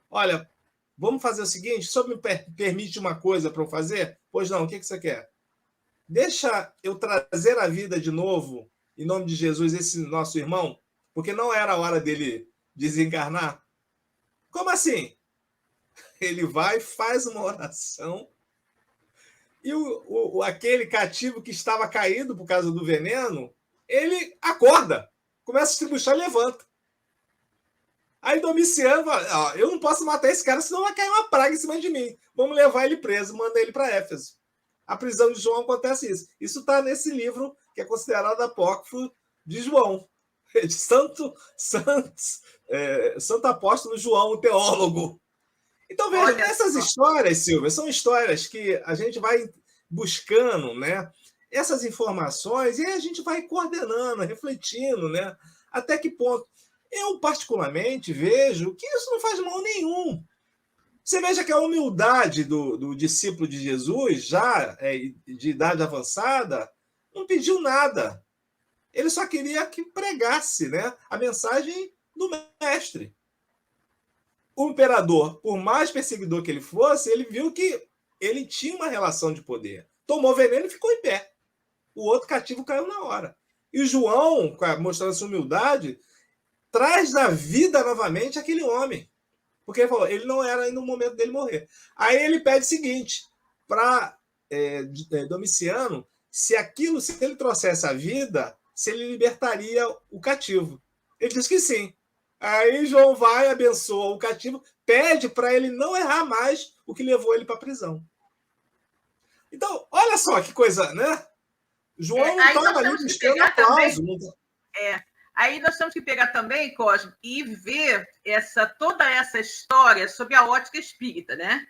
[SPEAKER 2] Olha, vamos fazer o seguinte, só me permite uma coisa para eu fazer? Pois não, o que você quer? Deixa eu trazer à vida de novo, em nome de Jesus, esse nosso irmão, porque não era a hora dele desencarnar. Como assim? Ele vai, faz uma oração, e aquele cativo que estava caído por causa do veneno, ele acorda, começa a se estribuchar e levanta. Aí Domiciano fala: eu não posso matar esse cara, senão vai cair uma praga em cima de mim. Vamos levar ele preso, manda ele para Éfeso. A prisão de João acontece isso. Isso está nesse livro que é considerado apócrifo de João, de Santo Apóstolo João, o teólogo. Então, veja, essas histórias, Silvia, são histórias que a gente vai buscando, né, essas informações e aí a gente vai coordenando, refletindo, né, até que ponto. Eu, particularmente, vejo que isso não faz mal nenhum. Você veja que a humildade do discípulo de Jesus, já de idade avançada, não pediu nada. Ele só queria que pregasse, né, a mensagem do mestre. o imperador, por mais perseguidor que ele fosse, ele viu que ele tinha uma relação de poder. Tomou veneno e ficou em pé. O outro cativo caiu na hora. E João, mostrando sua humildade, traz da vida novamente aquele homem. Porque ele falou, ele não era ainda o momento dele morrer. Aí ele pede o seguinte, para Domiciano, se ele trouxesse a vida, se ele libertaria o cativo. Ele diz que sim. Aí João vai, abençoa o cativo, pede para ele não errar mais o que levou ele para a prisão. Então, olha só que coisa, né? João não estava ali buscando aplauso.
[SPEAKER 3] Aí nós temos que pegar também, Cosme, e ver toda essa história sobre a ótica espírita, né?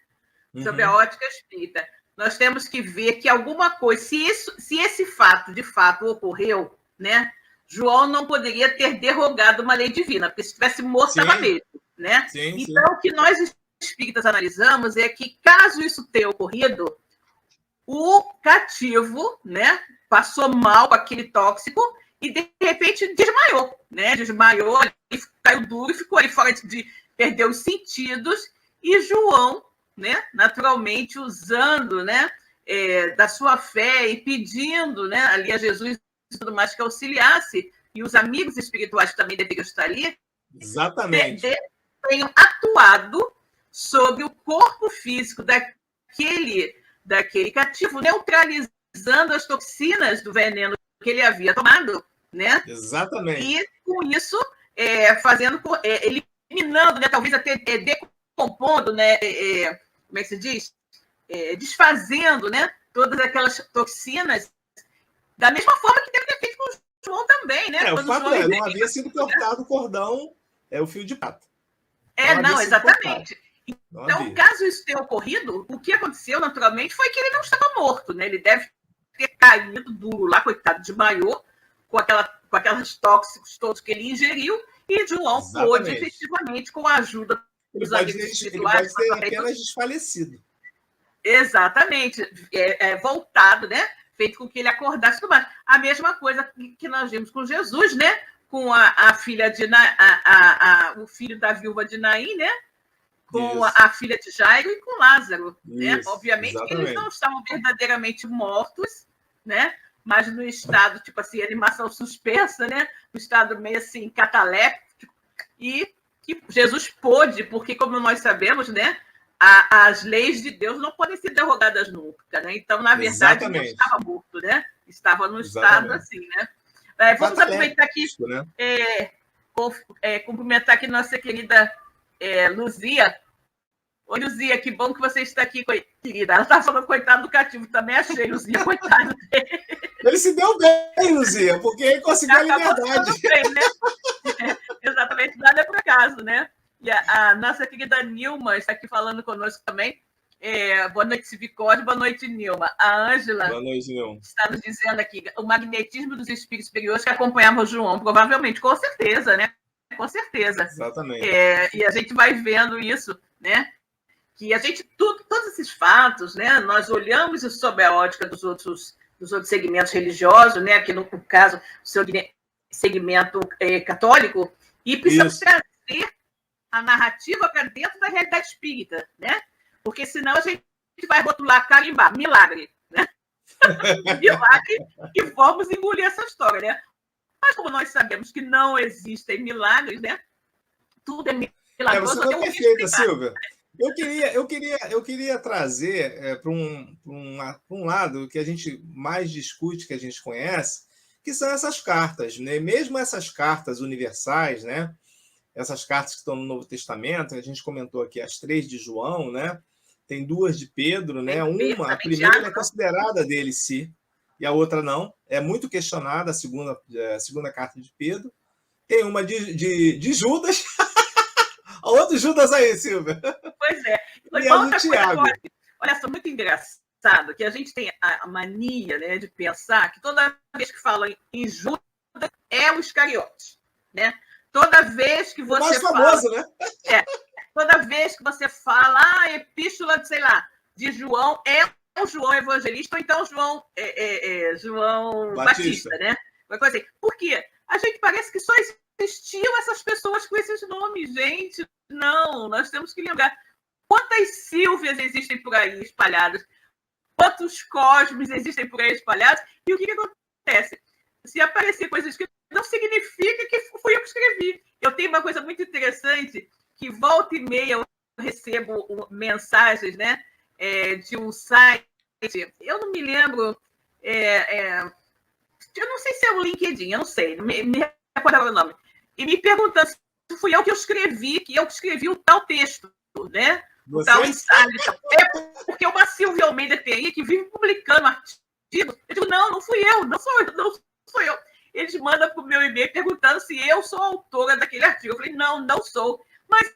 [SPEAKER 3] Sobre a ótica espírita. Nós temos que ver que alguma coisa, se esse fato de fato ocorreu, né? João não poderia ter derrogado uma lei divina, porque se tivesse morto, estava mesmo, né? Então, o que nós espíritas analisamos é que, caso isso tenha ocorrido, o cativo, né, passou mal com aquele tóxico e, de repente, desmaiou, né? Desmaiou, caiu duro e ficou aí fora perdeu os sentidos. E João, né, naturalmente, usando, né, da sua fé e pedindo, né, ali a Jesus e tudo mais que auxiliasse, e os amigos espirituais também deveriam estar ali,
[SPEAKER 2] exatamente,
[SPEAKER 3] tenham atuado sobre o corpo físico daquele cativo, neutralizando as toxinas do veneno que ele havia tomado, né?
[SPEAKER 2] Exatamente.
[SPEAKER 3] E com isso, eliminando, né, talvez até decompondo, né, como é que se diz? Desfazendo, né, todas aquelas toxinas, da mesma forma que deve ter feito com o João também, né?
[SPEAKER 2] O fato não havia sido cortado o cordão, o fio de prata.
[SPEAKER 3] Não, exatamente. Então, caso isso tenha ocorrido, o que aconteceu, naturalmente, foi que ele não estava morto, né? Ele deve ter caído duro lá, coitado, desmaiou, com aquelas tóxicos todos que ele ingeriu, e João pôde, efetivamente, com a ajuda dos amigos espirituais...
[SPEAKER 2] Ele pode ter apenas desfalecido.
[SPEAKER 3] Exatamente. Voltado, né? Feito com que ele acordasse tudo mais. A mesma coisa que nós vimos com Jesus, né? Com a filha de o filho da viúva de Naim, né? Com a filha de Jairo e com Lázaro, né? Obviamente que eles não estavam verdadeiramente mortos, né? Mas no estado, tipo assim, animação suspensa, né? No estado meio assim, cataléptico, e que Jesus pôde, porque, como nós sabemos, né? As leis de Deus não podem ser derrogadas nunca, né? Então, na verdade, não estava morto, né? Estava num estado assim, né? Vamos aproveitar aqui, cumprimentar aqui nossa querida Luzia. Oi, Luzia, que bom que você está aqui, querida. Ela está falando, coitado do cativo, também achei, Luzia, coitado dele.
[SPEAKER 2] Ele se deu bem, Luzia, porque ele conseguiu a liberdade.
[SPEAKER 3] Bem, né? Exatamente, nada é por acaso, né? E a nossa querida Nilma está aqui falando conosco também. Boa noite, Civicode. Boa noite, Nilma. A Ângela está nos dizendo aqui o magnetismo dos espíritos superiores que acompanhavam o João. Provavelmente, com certeza, né? Com certeza.
[SPEAKER 2] Exatamente.
[SPEAKER 3] E a gente vai vendo isso, né? Que a gente, todos esses fatos, né? Nós olhamos sob a ótica dos outros segmentos religiosos, né? Aqui no caso, o segmento católico, e precisamos trazer a narrativa para dentro da realidade espírita, né? Porque senão a gente vai rotular, carimbar, milagre, né? Milagre, e vamos engolir essa história, né? Mas como nós sabemos que não existem milagres, né? Tudo é milagroso.
[SPEAKER 2] Você foi perfeita, Silvia. Eu queria trazer para um lado que a gente mais discute, que a gente conhece, que são essas cartas, né? Mesmo essas cartas universais, né? Essas cartas que estão no Novo Testamento, a gente comentou aqui as 3 de João, né? Tem 2 de Pedro, né? A primeira é considerada dele, sim, e a outra não. É muito questionada, a segunda carta de Pedro. Tem uma de Judas. Outro Judas aí, Silvia.
[SPEAKER 3] Pois é.
[SPEAKER 2] E a de Tiago.
[SPEAKER 3] Olha só, muito engraçado que a gente tem a mania, né, de pensar que toda vez que falam em Judas é o Iscariotes, né? Toda vez que você
[SPEAKER 2] mais famoso, né?
[SPEAKER 3] Toda vez que você fala a epístola, sei lá, de João, é o João Evangelista, ou então João Batista, né? Uma coisa assim. Por quê? A gente parece que só existiam essas pessoas com esses nomes, gente. Não, nós temos que lembrar quantas Sílvias existem por aí espalhadas, quantos Cosmes existem por aí espalhados, e o que acontece? Se aparecer coisas que não significa que fui eu que escrevi. Eu tenho uma coisa muito interessante, que volta e meia eu recebo mensagens, né, de um site, eu não me lembro, eu não sei se é o LinkedIn, eu não sei, me recordo o nome, e me perguntando se fui eu que escrevi o tal texto, né? O tal ensaio. Porque uma Silvia Almeida tem aí que vive publicando artigos. Eu digo, não fui eu, não sou eu. Eles mandam para o meu e-mail perguntando se eu sou autora daquele artigo. Eu falei, não sou. Mas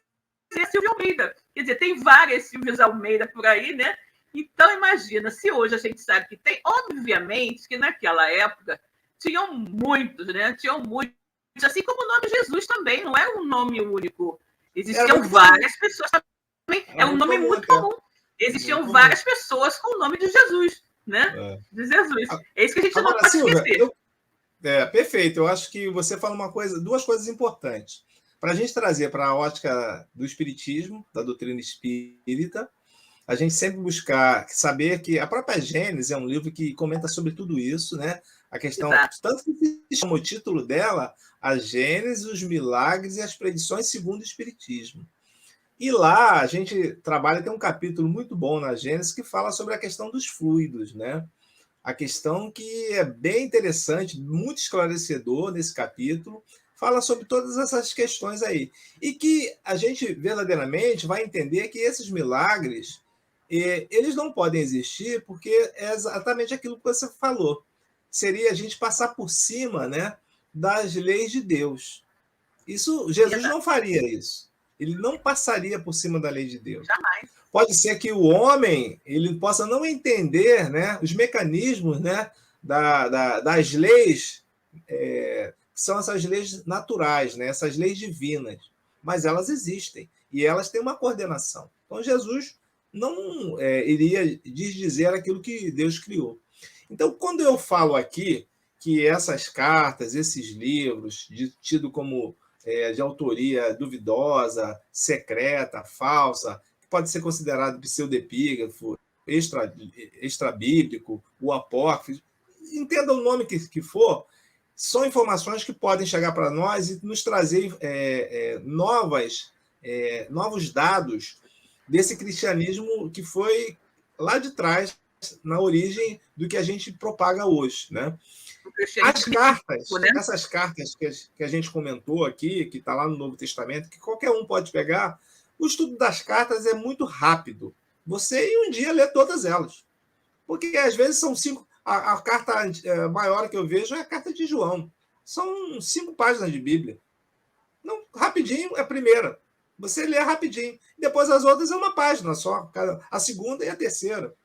[SPEAKER 3] é Silvia Almeida. Quer dizer, tem várias Silvias Almeida por aí, né? Então, imagina, se hoje a gente sabe que tem, obviamente que naquela época tinham muitos, né? Tinham muitos, assim como o nome Jesus também, não é um nome único. Existiam várias pessoas também. É um nome muito comum. Existiam várias pessoas com o nome de Jesus, né? De Jesus. É isso que a gente não pode esquecer.
[SPEAKER 2] Perfeito. Eu acho que você fala duas coisas importantes. Para a gente trazer para a ótica do espiritismo, da doutrina espírita, a gente sempre buscar saber que a própria Gênesis é um livro que comenta sobre tudo isso, né? A questão, tanto que chama o título dela, a Gênesis, os milagres e as predições segundo o Espiritismo. E lá a gente trabalha, tem um capítulo muito bom na Gênesis que fala sobre a questão dos fluidos, né? A questão que é bem interessante, muito esclarecedor nesse capítulo, fala sobre todas essas questões aí. E que a gente verdadeiramente vai entender que esses milagres, eles não podem existir porque é exatamente aquilo que você falou. Seria a gente passar por cima, né, das leis de Deus. Jesus não faria isso. Ele não passaria por cima da lei de Deus.
[SPEAKER 3] Jamais.
[SPEAKER 2] Pode ser que o homem ele possa não entender, né, os mecanismos, né, das leis, que são essas leis naturais, né, essas leis divinas, mas elas existem e elas têm uma coordenação. Então, Jesus não iria desdizer aquilo que Deus criou. Então, quando eu falo aqui que essas cartas, esses livros, tido como de autoria duvidosa, secreta, falsa, que pode ser considerado pseudepígrafo, extrabíblico, o apócrifo, entenda o nome que for, são informações que podem chegar para nós e nos trazer novos dados desse cristianismo que foi lá de trás, na origem do que a gente propaga hoje, né? As cartas, essas cartas que a gente comentou aqui, que está lá no Novo Testamento, que qualquer um pode pegar, o estudo das cartas é muito rápido. Você, em um dia, lê todas elas. Porque, às vezes, são 5... A carta maior que eu vejo é a carta de João. São 5 páginas de Bíblia. Não, rapidinho é a primeira. Você lê rapidinho. Depois, as outras é uma página só. A segunda e a terceira.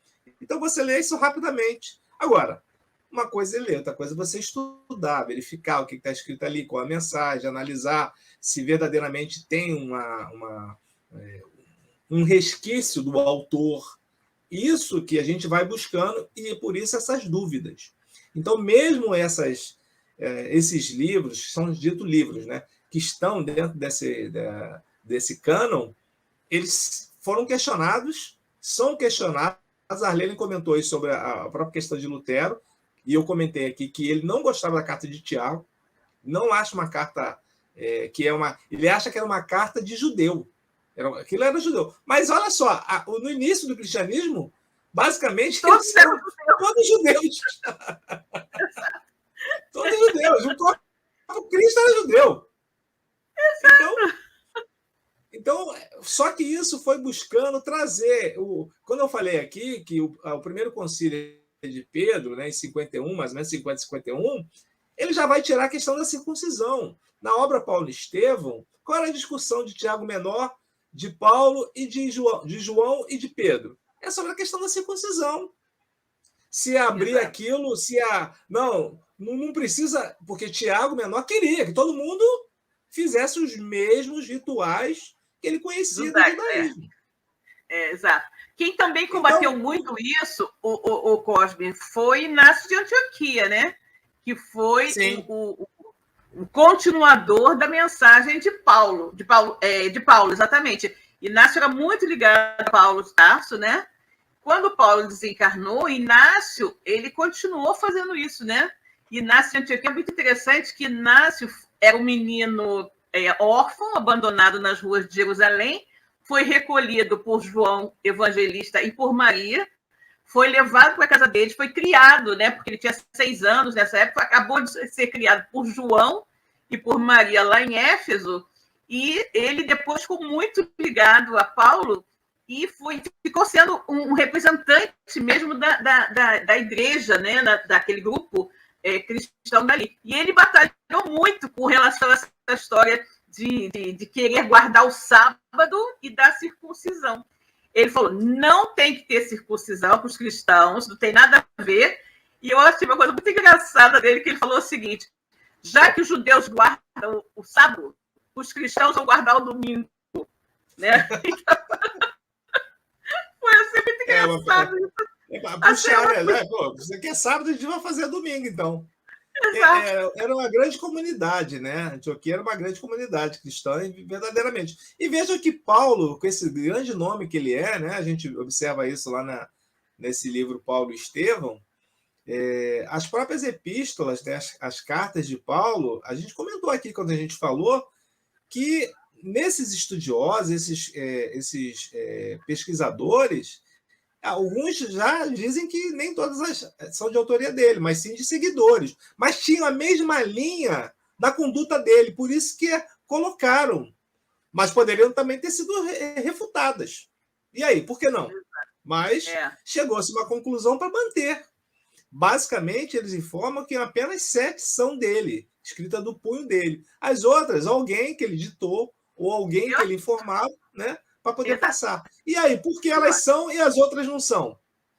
[SPEAKER 2] Então, você lê isso rapidamente. Agora, uma coisa é ler, outra coisa é você estudar, verificar o que está escrito ali, qual a mensagem, analisar se verdadeiramente tem um resquício do autor. Isso que a gente vai buscando e, por isso, essas dúvidas. Então, mesmo esses livros, são ditos livros, né, que estão dentro desse cânon, eles foram questionados, são questionados. A Arlene comentou aí sobre a própria questão de Lutero, e eu comentei aqui que ele não gostava da carta de Tiago, não acha uma carta que é uma... Ele acha que era uma carta de judeu. Aquilo era judeu. Mas olha só, no início do cristianismo, basicamente, todos eram todos judeus. Todos judeus. O próprio Cristo era judeu. Então, só que isso foi buscando trazer... Quando eu falei aqui que o primeiro concílio de Pedro, né, em 51, mais ou menos 50, 51, ele já vai tirar a questão da circuncisão. Na obra Paulo e Estevão, qual era a discussão de Tiago Menor, de Paulo e de João e de Pedro? É sobre a questão da circuncisão. Se abrir aquilo, não precisa, porque Tiago Menor queria que todo mundo fizesse os mesmos rituais que ele conhecia do judaísmo.
[SPEAKER 3] Exato. Quem também combateu muito isso, o Cosme, foi Inácio de Antioquia, né? Que foi o continuador da mensagem de Paulo, exatamente. Inácio era muito ligado a Paulo de Tarso, né? Quando Paulo desencarnou, Inácio, ele continuou fazendo isso, né? Inácio de Antioquia é muito interessante que Inácio era um menino órfão, abandonado nas ruas de Jerusalém, foi recolhido por João Evangelista e por Maria, foi levado para a casa deles, foi criado, né? Porque ele tinha 6 anos nessa época, acabou de ser criado por João e por Maria lá em Éfeso, e ele depois ficou muito ligado a Paulo e ficou sendo um representante mesmo da igreja, né? Daquele grupo cristão dali. E ele batalhou muito com relação a essa história de querer guardar o sábado e da circuncisão. Ele falou, não tem que ter circuncisão para os cristãos, não tem nada a ver. E eu achei uma coisa muito engraçada dele, que ele falou o seguinte, já que os judeus guardam o sábado, os cristãos vão guardar o domingo. Né? Foi assim muito engraçado.
[SPEAKER 2] Puxar, né? Pô, você quer sábado, a gente vai fazer domingo, então. Era uma grande comunidade, né? Antioquia era uma grande comunidade cristã, verdadeiramente. E veja que Paulo, com esse grande nome que ele é, né? A gente observa isso lá nesse livro Paulo e Estevão, as próprias epístolas, né? As cartas de Paulo, a gente comentou aqui quando a gente falou que nesses estudiosos, esses pesquisadores, alguns já dizem que nem todas são de autoria dele, mas sim de seguidores. Mas tinham a mesma linha da conduta dele, por isso que colocaram. Mas poderiam também ter sido refutadas. E aí, por que não? Mas chegou-se a uma conclusão para manter. Basicamente, eles informam que apenas 7 são dele, escrita do punho dele. As outras, alguém que ele ditou, ou alguém que ele informava, né? Para poder passar. E aí, por que elas são e as outras não são?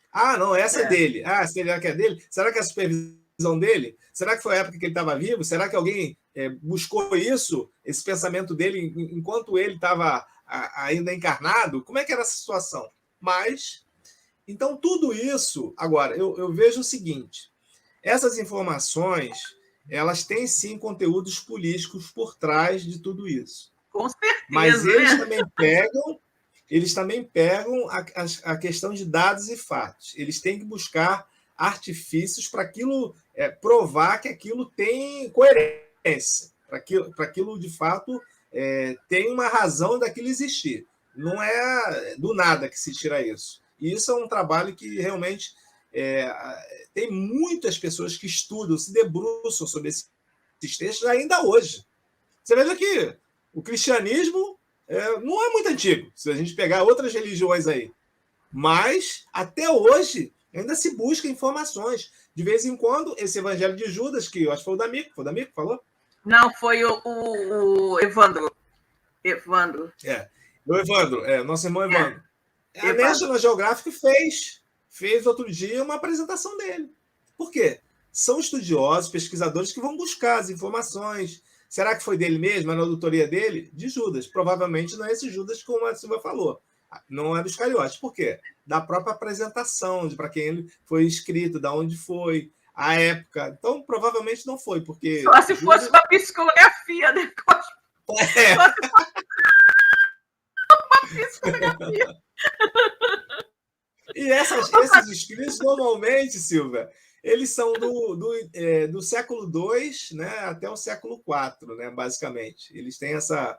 [SPEAKER 2] Ah, não, essa é dele. Ah, será que é dele? Será que é a supervisão dele? Será que foi a época que ele estava vivo? Será que alguém buscou isso, esse pensamento dele, enquanto ele estava ainda encarnado? Como é que era essa situação? Mas, então, tudo isso... Agora, eu vejo o seguinte, essas informações, elas têm, sim, conteúdos políticos por trás de tudo isso.
[SPEAKER 3] Com certeza.
[SPEAKER 2] Mas eles também pegam a questão de dados e fatos. Eles têm que buscar artifícios para aquilo provar que aquilo tem coerência, para aquilo de fato tem uma razão daquilo existir. Não é do nada que se tira isso. E isso é um trabalho que realmente tem muitas pessoas que estudam, se debruçam sobre esses textos ainda hoje. Você veja que o cristianismo não é muito antigo, se a gente pegar outras religiões aí. Mas, até hoje, ainda se busca informações. De vez em quando, esse evangelho de Judas, que eu acho que foi o D'Amico, que falou?
[SPEAKER 3] Não, foi o Evandro. Evandro.
[SPEAKER 2] O Evandro, nosso irmão Evandro. A National Geographic fez outro dia uma apresentação dele. Por quê? São estudiosos, pesquisadores que vão buscar as informações. Será que foi dele mesmo? Era a autoria dele? De Judas. Provavelmente não é esse Judas, como a Silvia falou. Não é dos Iscariotes. Por quê? Da própria apresentação, para quem ele foi escrito, de onde foi, a época. Então, provavelmente não foi, porque...
[SPEAKER 3] Só se fosse uma psicografia, né? Só se fosse uma psicografia.
[SPEAKER 2] E esses escritos, normalmente, Silvia, eles são do século II, né, até o século IV, né, basicamente. Eles têm essa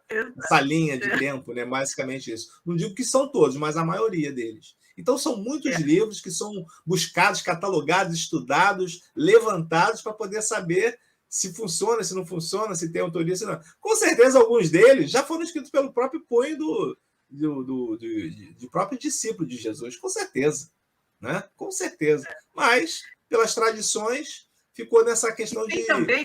[SPEAKER 2] linha de tempo, né, basicamente isso. Não digo que são todos, mas a maioria deles. Então, são muitos livros que são buscados, catalogados, estudados, levantados para poder saber se funciona, se não funciona, se tem autoria, se não. Com certeza, alguns deles já foram escritos pelo próprio punho do próprio discípulo de Jesus, com certeza. Né? Com certeza. Mas... pelas tradições, ficou nessa questão de...
[SPEAKER 3] Também,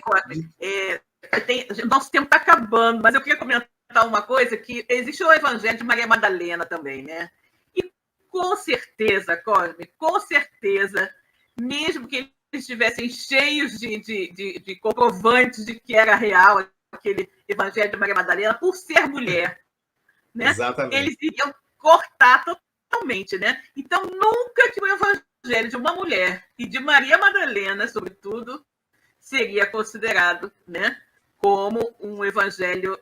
[SPEAKER 3] nosso tempo está acabando, mas eu queria comentar uma coisa, que existe o Evangelho de Maria Madalena também, né? E com certeza, Cosme, com certeza, mesmo que eles estivessem cheios de comprovantes de que era real aquele Evangelho de Maria Madalena, por ser mulher, né?
[SPEAKER 2] Exatamente.
[SPEAKER 3] Eles iriam cortar totalmente, né? Então, nunca que o Evangelho de uma mulher e de Maria Madalena, sobretudo, seria considerado, né, como um evangelho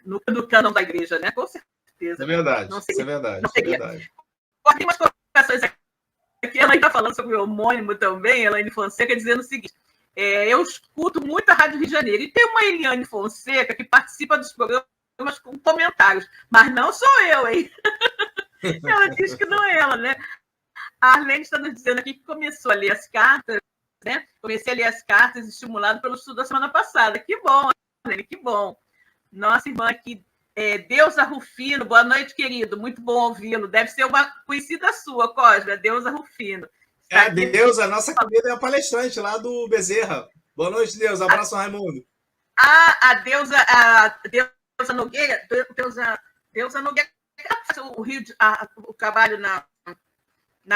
[SPEAKER 3] no cânon da igreja, né? Com certeza.
[SPEAKER 2] É verdade,
[SPEAKER 3] não seria,
[SPEAKER 2] isso é verdade.
[SPEAKER 3] Não seria.
[SPEAKER 2] É verdade.
[SPEAKER 3] Tem umas colocações aqui, ela está falando sobre o homônimo também, Elaine Fonseca, dizendo o seguinte: eu escuto muito a Rádio Rio de Janeiro, e tem uma Eliane Fonseca que participa dos programas com comentários, mas não sou eu, hein? Ela diz que não é ela, né? A Arlene está nos dizendo aqui que começou a ler as cartas, né? Comecei a ler as cartas estimulado pelo estudo da semana passada. Que bom, Arlene, que bom. Nossa irmã aqui, Deusa Rufino, boa noite, querido. Muito bom ouvi-lo. Deve ser uma conhecida sua, Cosme, Deusa Rufino.
[SPEAKER 2] A Deusa, a nossa querida, é a palestrante lá do Bezerra. Boa noite, Deusa. Abraço, Raimundo.
[SPEAKER 3] A Deusa Nogueira, Deusa Nogueira, o trabalho na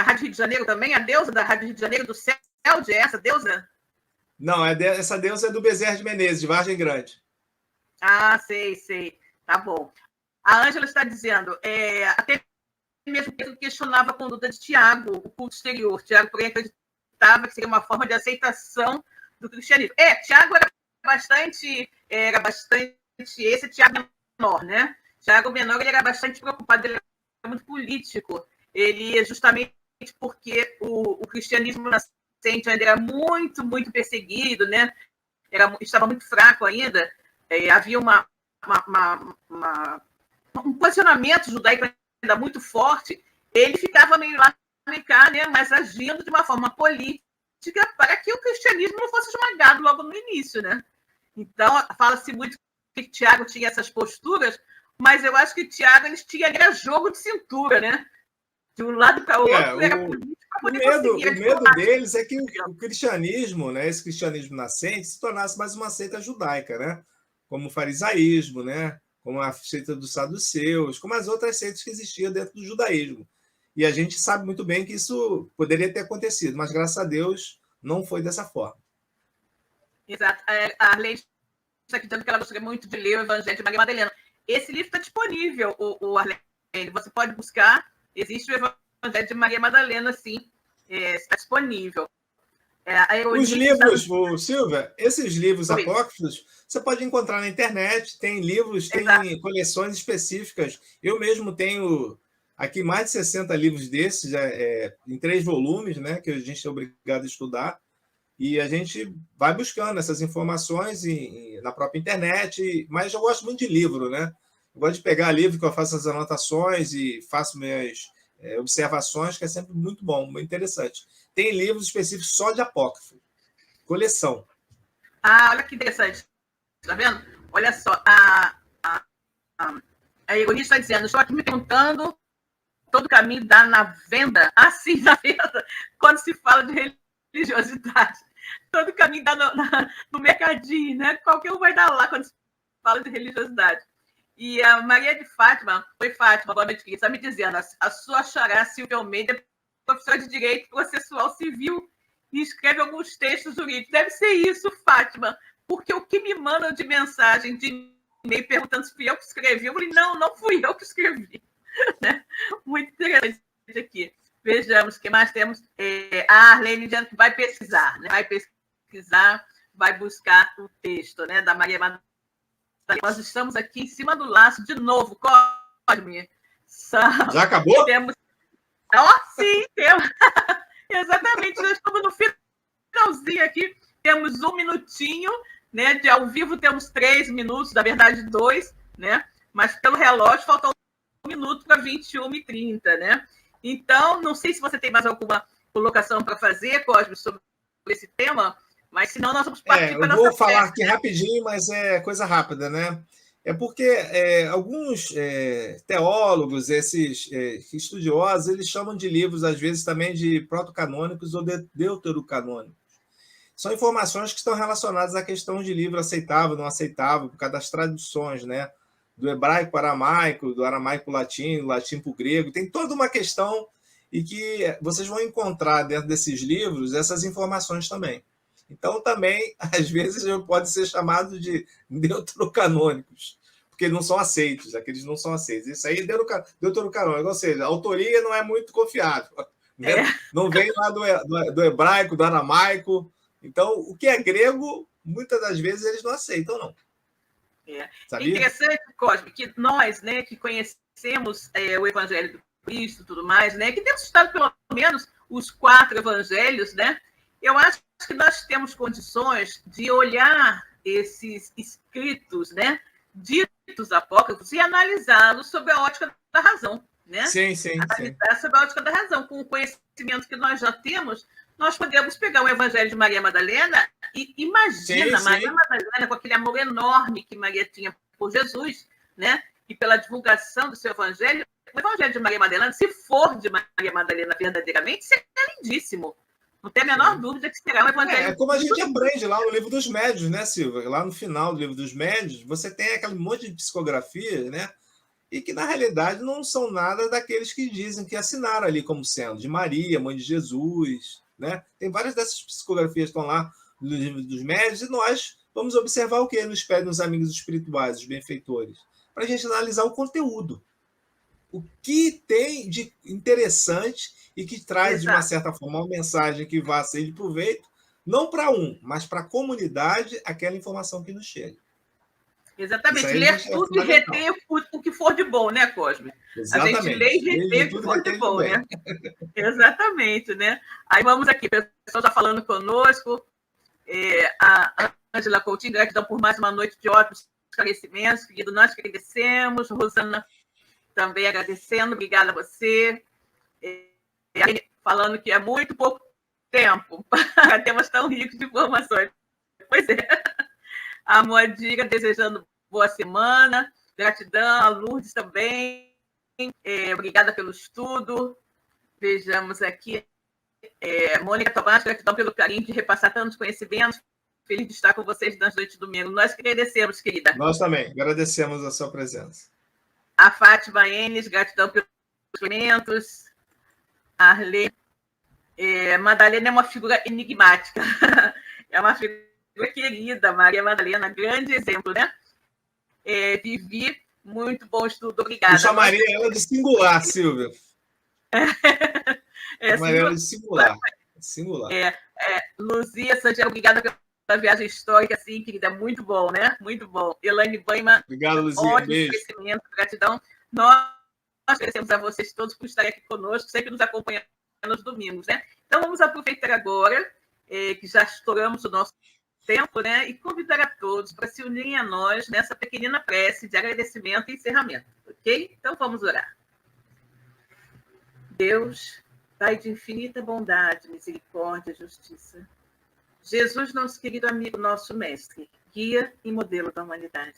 [SPEAKER 3] Rádio Rio de Janeiro também, a Deusa da Rádio Rio de Janeiro, do CELD, é essa Deusa?
[SPEAKER 2] Não, essa Deusa é do Bezerra de Menezes, de Vargem Grande.
[SPEAKER 3] Ah, sei. Tá bom. A Ângela está dizendo, até mesmo que questionava a conduta de Tiago, o culto exterior. Tiago, porém, acreditava que seria uma forma de aceitação do cristianismo. Tiago era bastante esse Tiago menor, né? Tiago menor, ele era bastante preocupado, ele era muito político. Ele, justamente porque o cristianismo nascente ainda era muito, muito perseguido, né? Estava muito fraco ainda. Havia um posicionamento judaico ainda muito forte. Ele ficava meio lá, meio cá, né? Mas agindo de uma forma política para que o cristianismo não fosse esmagado logo no início, né? Então, fala-se muito que Tiago tinha essas posturas, mas eu acho que Tiago era jogo de cintura, né? De um lado para o outro, era político.
[SPEAKER 2] O medo deles é que o cristianismo, né, esse cristianismo nascente, se tornasse mais uma seita judaica, né? Como o farisaísmo, né? Como a seita dos saduceus, como as outras seitas que existiam dentro do judaísmo. E a gente sabe muito bem que isso poderia ter acontecido, mas graças a Deus não foi dessa forma.
[SPEAKER 3] Exato. A Arlene está dizendo que ela gostaria muito de ler o Evangelho de Maria Madalena. Esse livro está disponível, o Arlene. Você pode buscar. Existe o Evangelho de Maria Madalena, sim. Está disponível.
[SPEAKER 2] Os livros, Silvia, esses livros apócrifos, você pode encontrar na internet. Tem livros, tem coleções específicas. Eu mesmo tenho aqui mais de 60 livros desses, em 3 volumes, né, que a gente é obrigado a estudar. E a gente vai buscando essas informações na própria internet. Mas eu gosto muito de livro, né? Eu gosto de pegar livro que eu faço as anotações e faço minhas observações, que é sempre muito bom, muito interessante. Tem livros específicos só de apócrifo. Coleção.
[SPEAKER 3] Olha que interessante. Está vendo? Olha só. A Ironia está dizendo, estou aqui me perguntando, todo caminho dá na venda? Sim, na venda. Quando se fala de religiosidade. Todo caminho dá no mercadinho, né? Qualquer um vai dar lá quando se fala de religiosidade. E a Maria de Fátima, boa noite, está me dizendo, a sua xará Silvia Almeida é professora de Direito Processual Civil e escreve alguns textos jurídicos. Deve ser isso, Fátima, porque o que me mandam de mensagem, de e-mail, perguntando se fui eu que escrevi, eu falei, não fui eu que escrevi. Muito interessante aqui. Vejamos o que mais temos. A Arlene dizendo que vai pesquisar, né? Vai buscar o texto, né, da Maria Madalena. Nós estamos aqui em cima do laço de novo, Cosme.
[SPEAKER 2] Já acabou?
[SPEAKER 3] Sim, temos. Exatamente, já estamos no finalzinho aqui. Temos 1 minutinho, né? De ao vivo temos 3 minutos, na verdade 2, né? Mas pelo relógio falta 1 minuto para 21h30, né? Então, não sei se você tem mais alguma colocação para fazer, Cosme, sobre esse tema. Mas senão nós vamos partir para a nossa
[SPEAKER 2] Eu vou falar aqui rapidinho, mas é coisa rápida, né? É porque alguns teólogos, esses estudiosos, eles chamam de livros, às vezes, também de protocanônicos ou deuterocanônicos. São informações que estão relacionadas à questão de livro aceitável, não aceitável, por causa das traduções, né? Do hebraico para o aramaico, do aramaico para o latim, do latim para o grego. Tem toda uma questão e que vocês vão encontrar dentro desses livros essas informações também. Então, também, às vezes, pode ser chamado de deuterocanônicos, porque não são aceitos, aqueles não são aceitos. Isso aí é deuterocanônico, ou seja, a autoria não é muito confiável. Né? Não vem lá do hebraico, do aramaico. Então, o que é grego muitas das vezes eles não aceitam, não.
[SPEAKER 3] É
[SPEAKER 2] Sabia?
[SPEAKER 3] interessante, Cosme, que nós, né, que conhecemos o Evangelho do Cristo e tudo mais, né, que temos estudado pelo menos os 4 evangelhos, né, eu acho que nós temos condições de olhar esses escritos, né, ditos apócrifos e analisá-los sob a ótica da razão, né?
[SPEAKER 2] Sim.
[SPEAKER 3] Analisar sob a ótica da razão. Com o conhecimento que nós já temos, nós podemos pegar o Evangelho de Maria Madalena e imagina Maria Madalena com aquele amor enorme que Maria tinha por Jesus, né? E pela divulgação do seu Evangelho. O Evangelho de Maria Madalena, se for de Maria Madalena verdadeiramente, seria lindíssimo. Não tem a menor dúvida que será um Evangelho.
[SPEAKER 2] É como a gente aprende lá no Livro dos Médiuns, né, Silvia? Lá no final do Livro dos Médiuns, você tem aquele monte de psicografias, né? E que, na realidade, não são nada daqueles que dizem que assinaram ali como sendo de Maria, mãe de Jesus, né? Tem várias dessas psicografias que estão lá no Livro dos Médiuns e nós vamos observar o que nos pedem os amigos espirituais, os benfeitores, para a gente analisar o conteúdo. O que tem de interessante e que traz, de uma certa forma, uma mensagem que vá ser de proveito, não para mas para a comunidade, aquela informação que nos chega.
[SPEAKER 3] Exatamente, ler tudo e reter o que for de bom, né, Cosme?
[SPEAKER 2] Exatamente.
[SPEAKER 3] A gente lê e reter o que for de bom, né? Exatamente, né? Aí vamos aqui, o pessoal já falando conosco, a Ângela Coutinho, gratidão por mais uma noite de ótimos esclarecimentos, querido, nós que agradecemos, Rosana também agradecendo, obrigada a você. Falando que é muito pouco tempo para temas tão ricos de informações. Pois é. A Moadira desejando boa semana. Gratidão. A Lourdes também. Obrigada pelo estudo. Vejamos aqui. Mônica Tomás, gratidão pelo carinho de repassar tantos conhecimentos. Feliz de estar com vocês nas noites de domingo. Nós que agradecemos, querida.
[SPEAKER 2] Nós também agradecemos a sua presença.
[SPEAKER 3] A Fátima Enes, gratidão pelos conhecimentos. A Arlene. Madalena é uma figura enigmática. É uma figura querida, Maria Madalena, grande exemplo, né? Vivi, muito bom estudo, obrigada.
[SPEAKER 2] Eu chamaria ela de singular, Silvia. Chamaria ela de singular.
[SPEAKER 3] Luzia Santiago, obrigada pela viagem histórica, sim, querida, muito bom, né? Muito bom. Elaine Baima,
[SPEAKER 2] obrigado, Luzia,
[SPEAKER 3] ótimo
[SPEAKER 2] beijo.
[SPEAKER 3] Crescimento, gratidão. Nós agradecemos a vocês todos por estarem aqui conosco, sempre nos acompanhando nos domingos, né? Então, vamos aproveitar agora, que já estouramos o nosso tempo, né? E convidar a todos para se unirem a nós nessa pequenina prece de agradecimento e encerramento, ok? Então, vamos orar. Deus, Pai de infinita bondade, misericórdia e justiça, Jesus, nosso querido amigo, nosso mestre, guia e modelo da humanidade,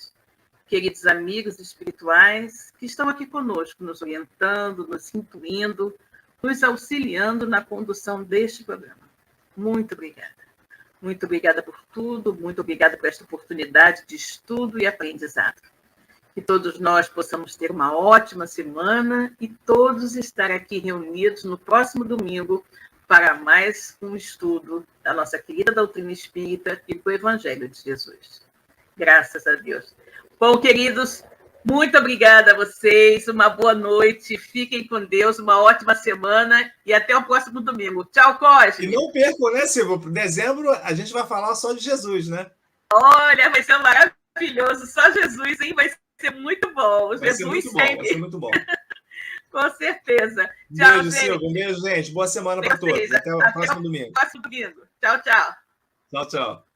[SPEAKER 3] queridos amigos espirituais que estão aqui conosco, nos orientando, nos intuindo, nos auxiliando na condução deste programa. Muito obrigada. Muito obrigada por tudo, muito obrigada por esta oportunidade de estudo e aprendizado. Que todos nós possamos ter uma ótima semana e todos estar aqui reunidos no próximo domingo para mais um estudo da nossa querida doutrina espírita e do Evangelho de Jesus. Graças a Deus. Bom, queridos, muito obrigada a vocês, uma boa noite, fiquem com Deus, uma ótima semana e até o próximo domingo. Tchau, Cosme!
[SPEAKER 2] E não percam, né, Silvia? Em dezembro a gente vai falar só de Jesus, né?
[SPEAKER 3] Olha, vai ser maravilhoso, só Jesus, hein? Vai ser muito bom.
[SPEAKER 2] Vai ser muito bom, vai ser muito bom.
[SPEAKER 3] Com certeza. Tchau,
[SPEAKER 2] beijo,
[SPEAKER 3] gente.
[SPEAKER 2] Silvia. Um beijo, gente. Boa semana para todos. Até o próximo domingo.
[SPEAKER 3] Próximo domingo. Tchau, tchau.
[SPEAKER 2] Tchau, tchau.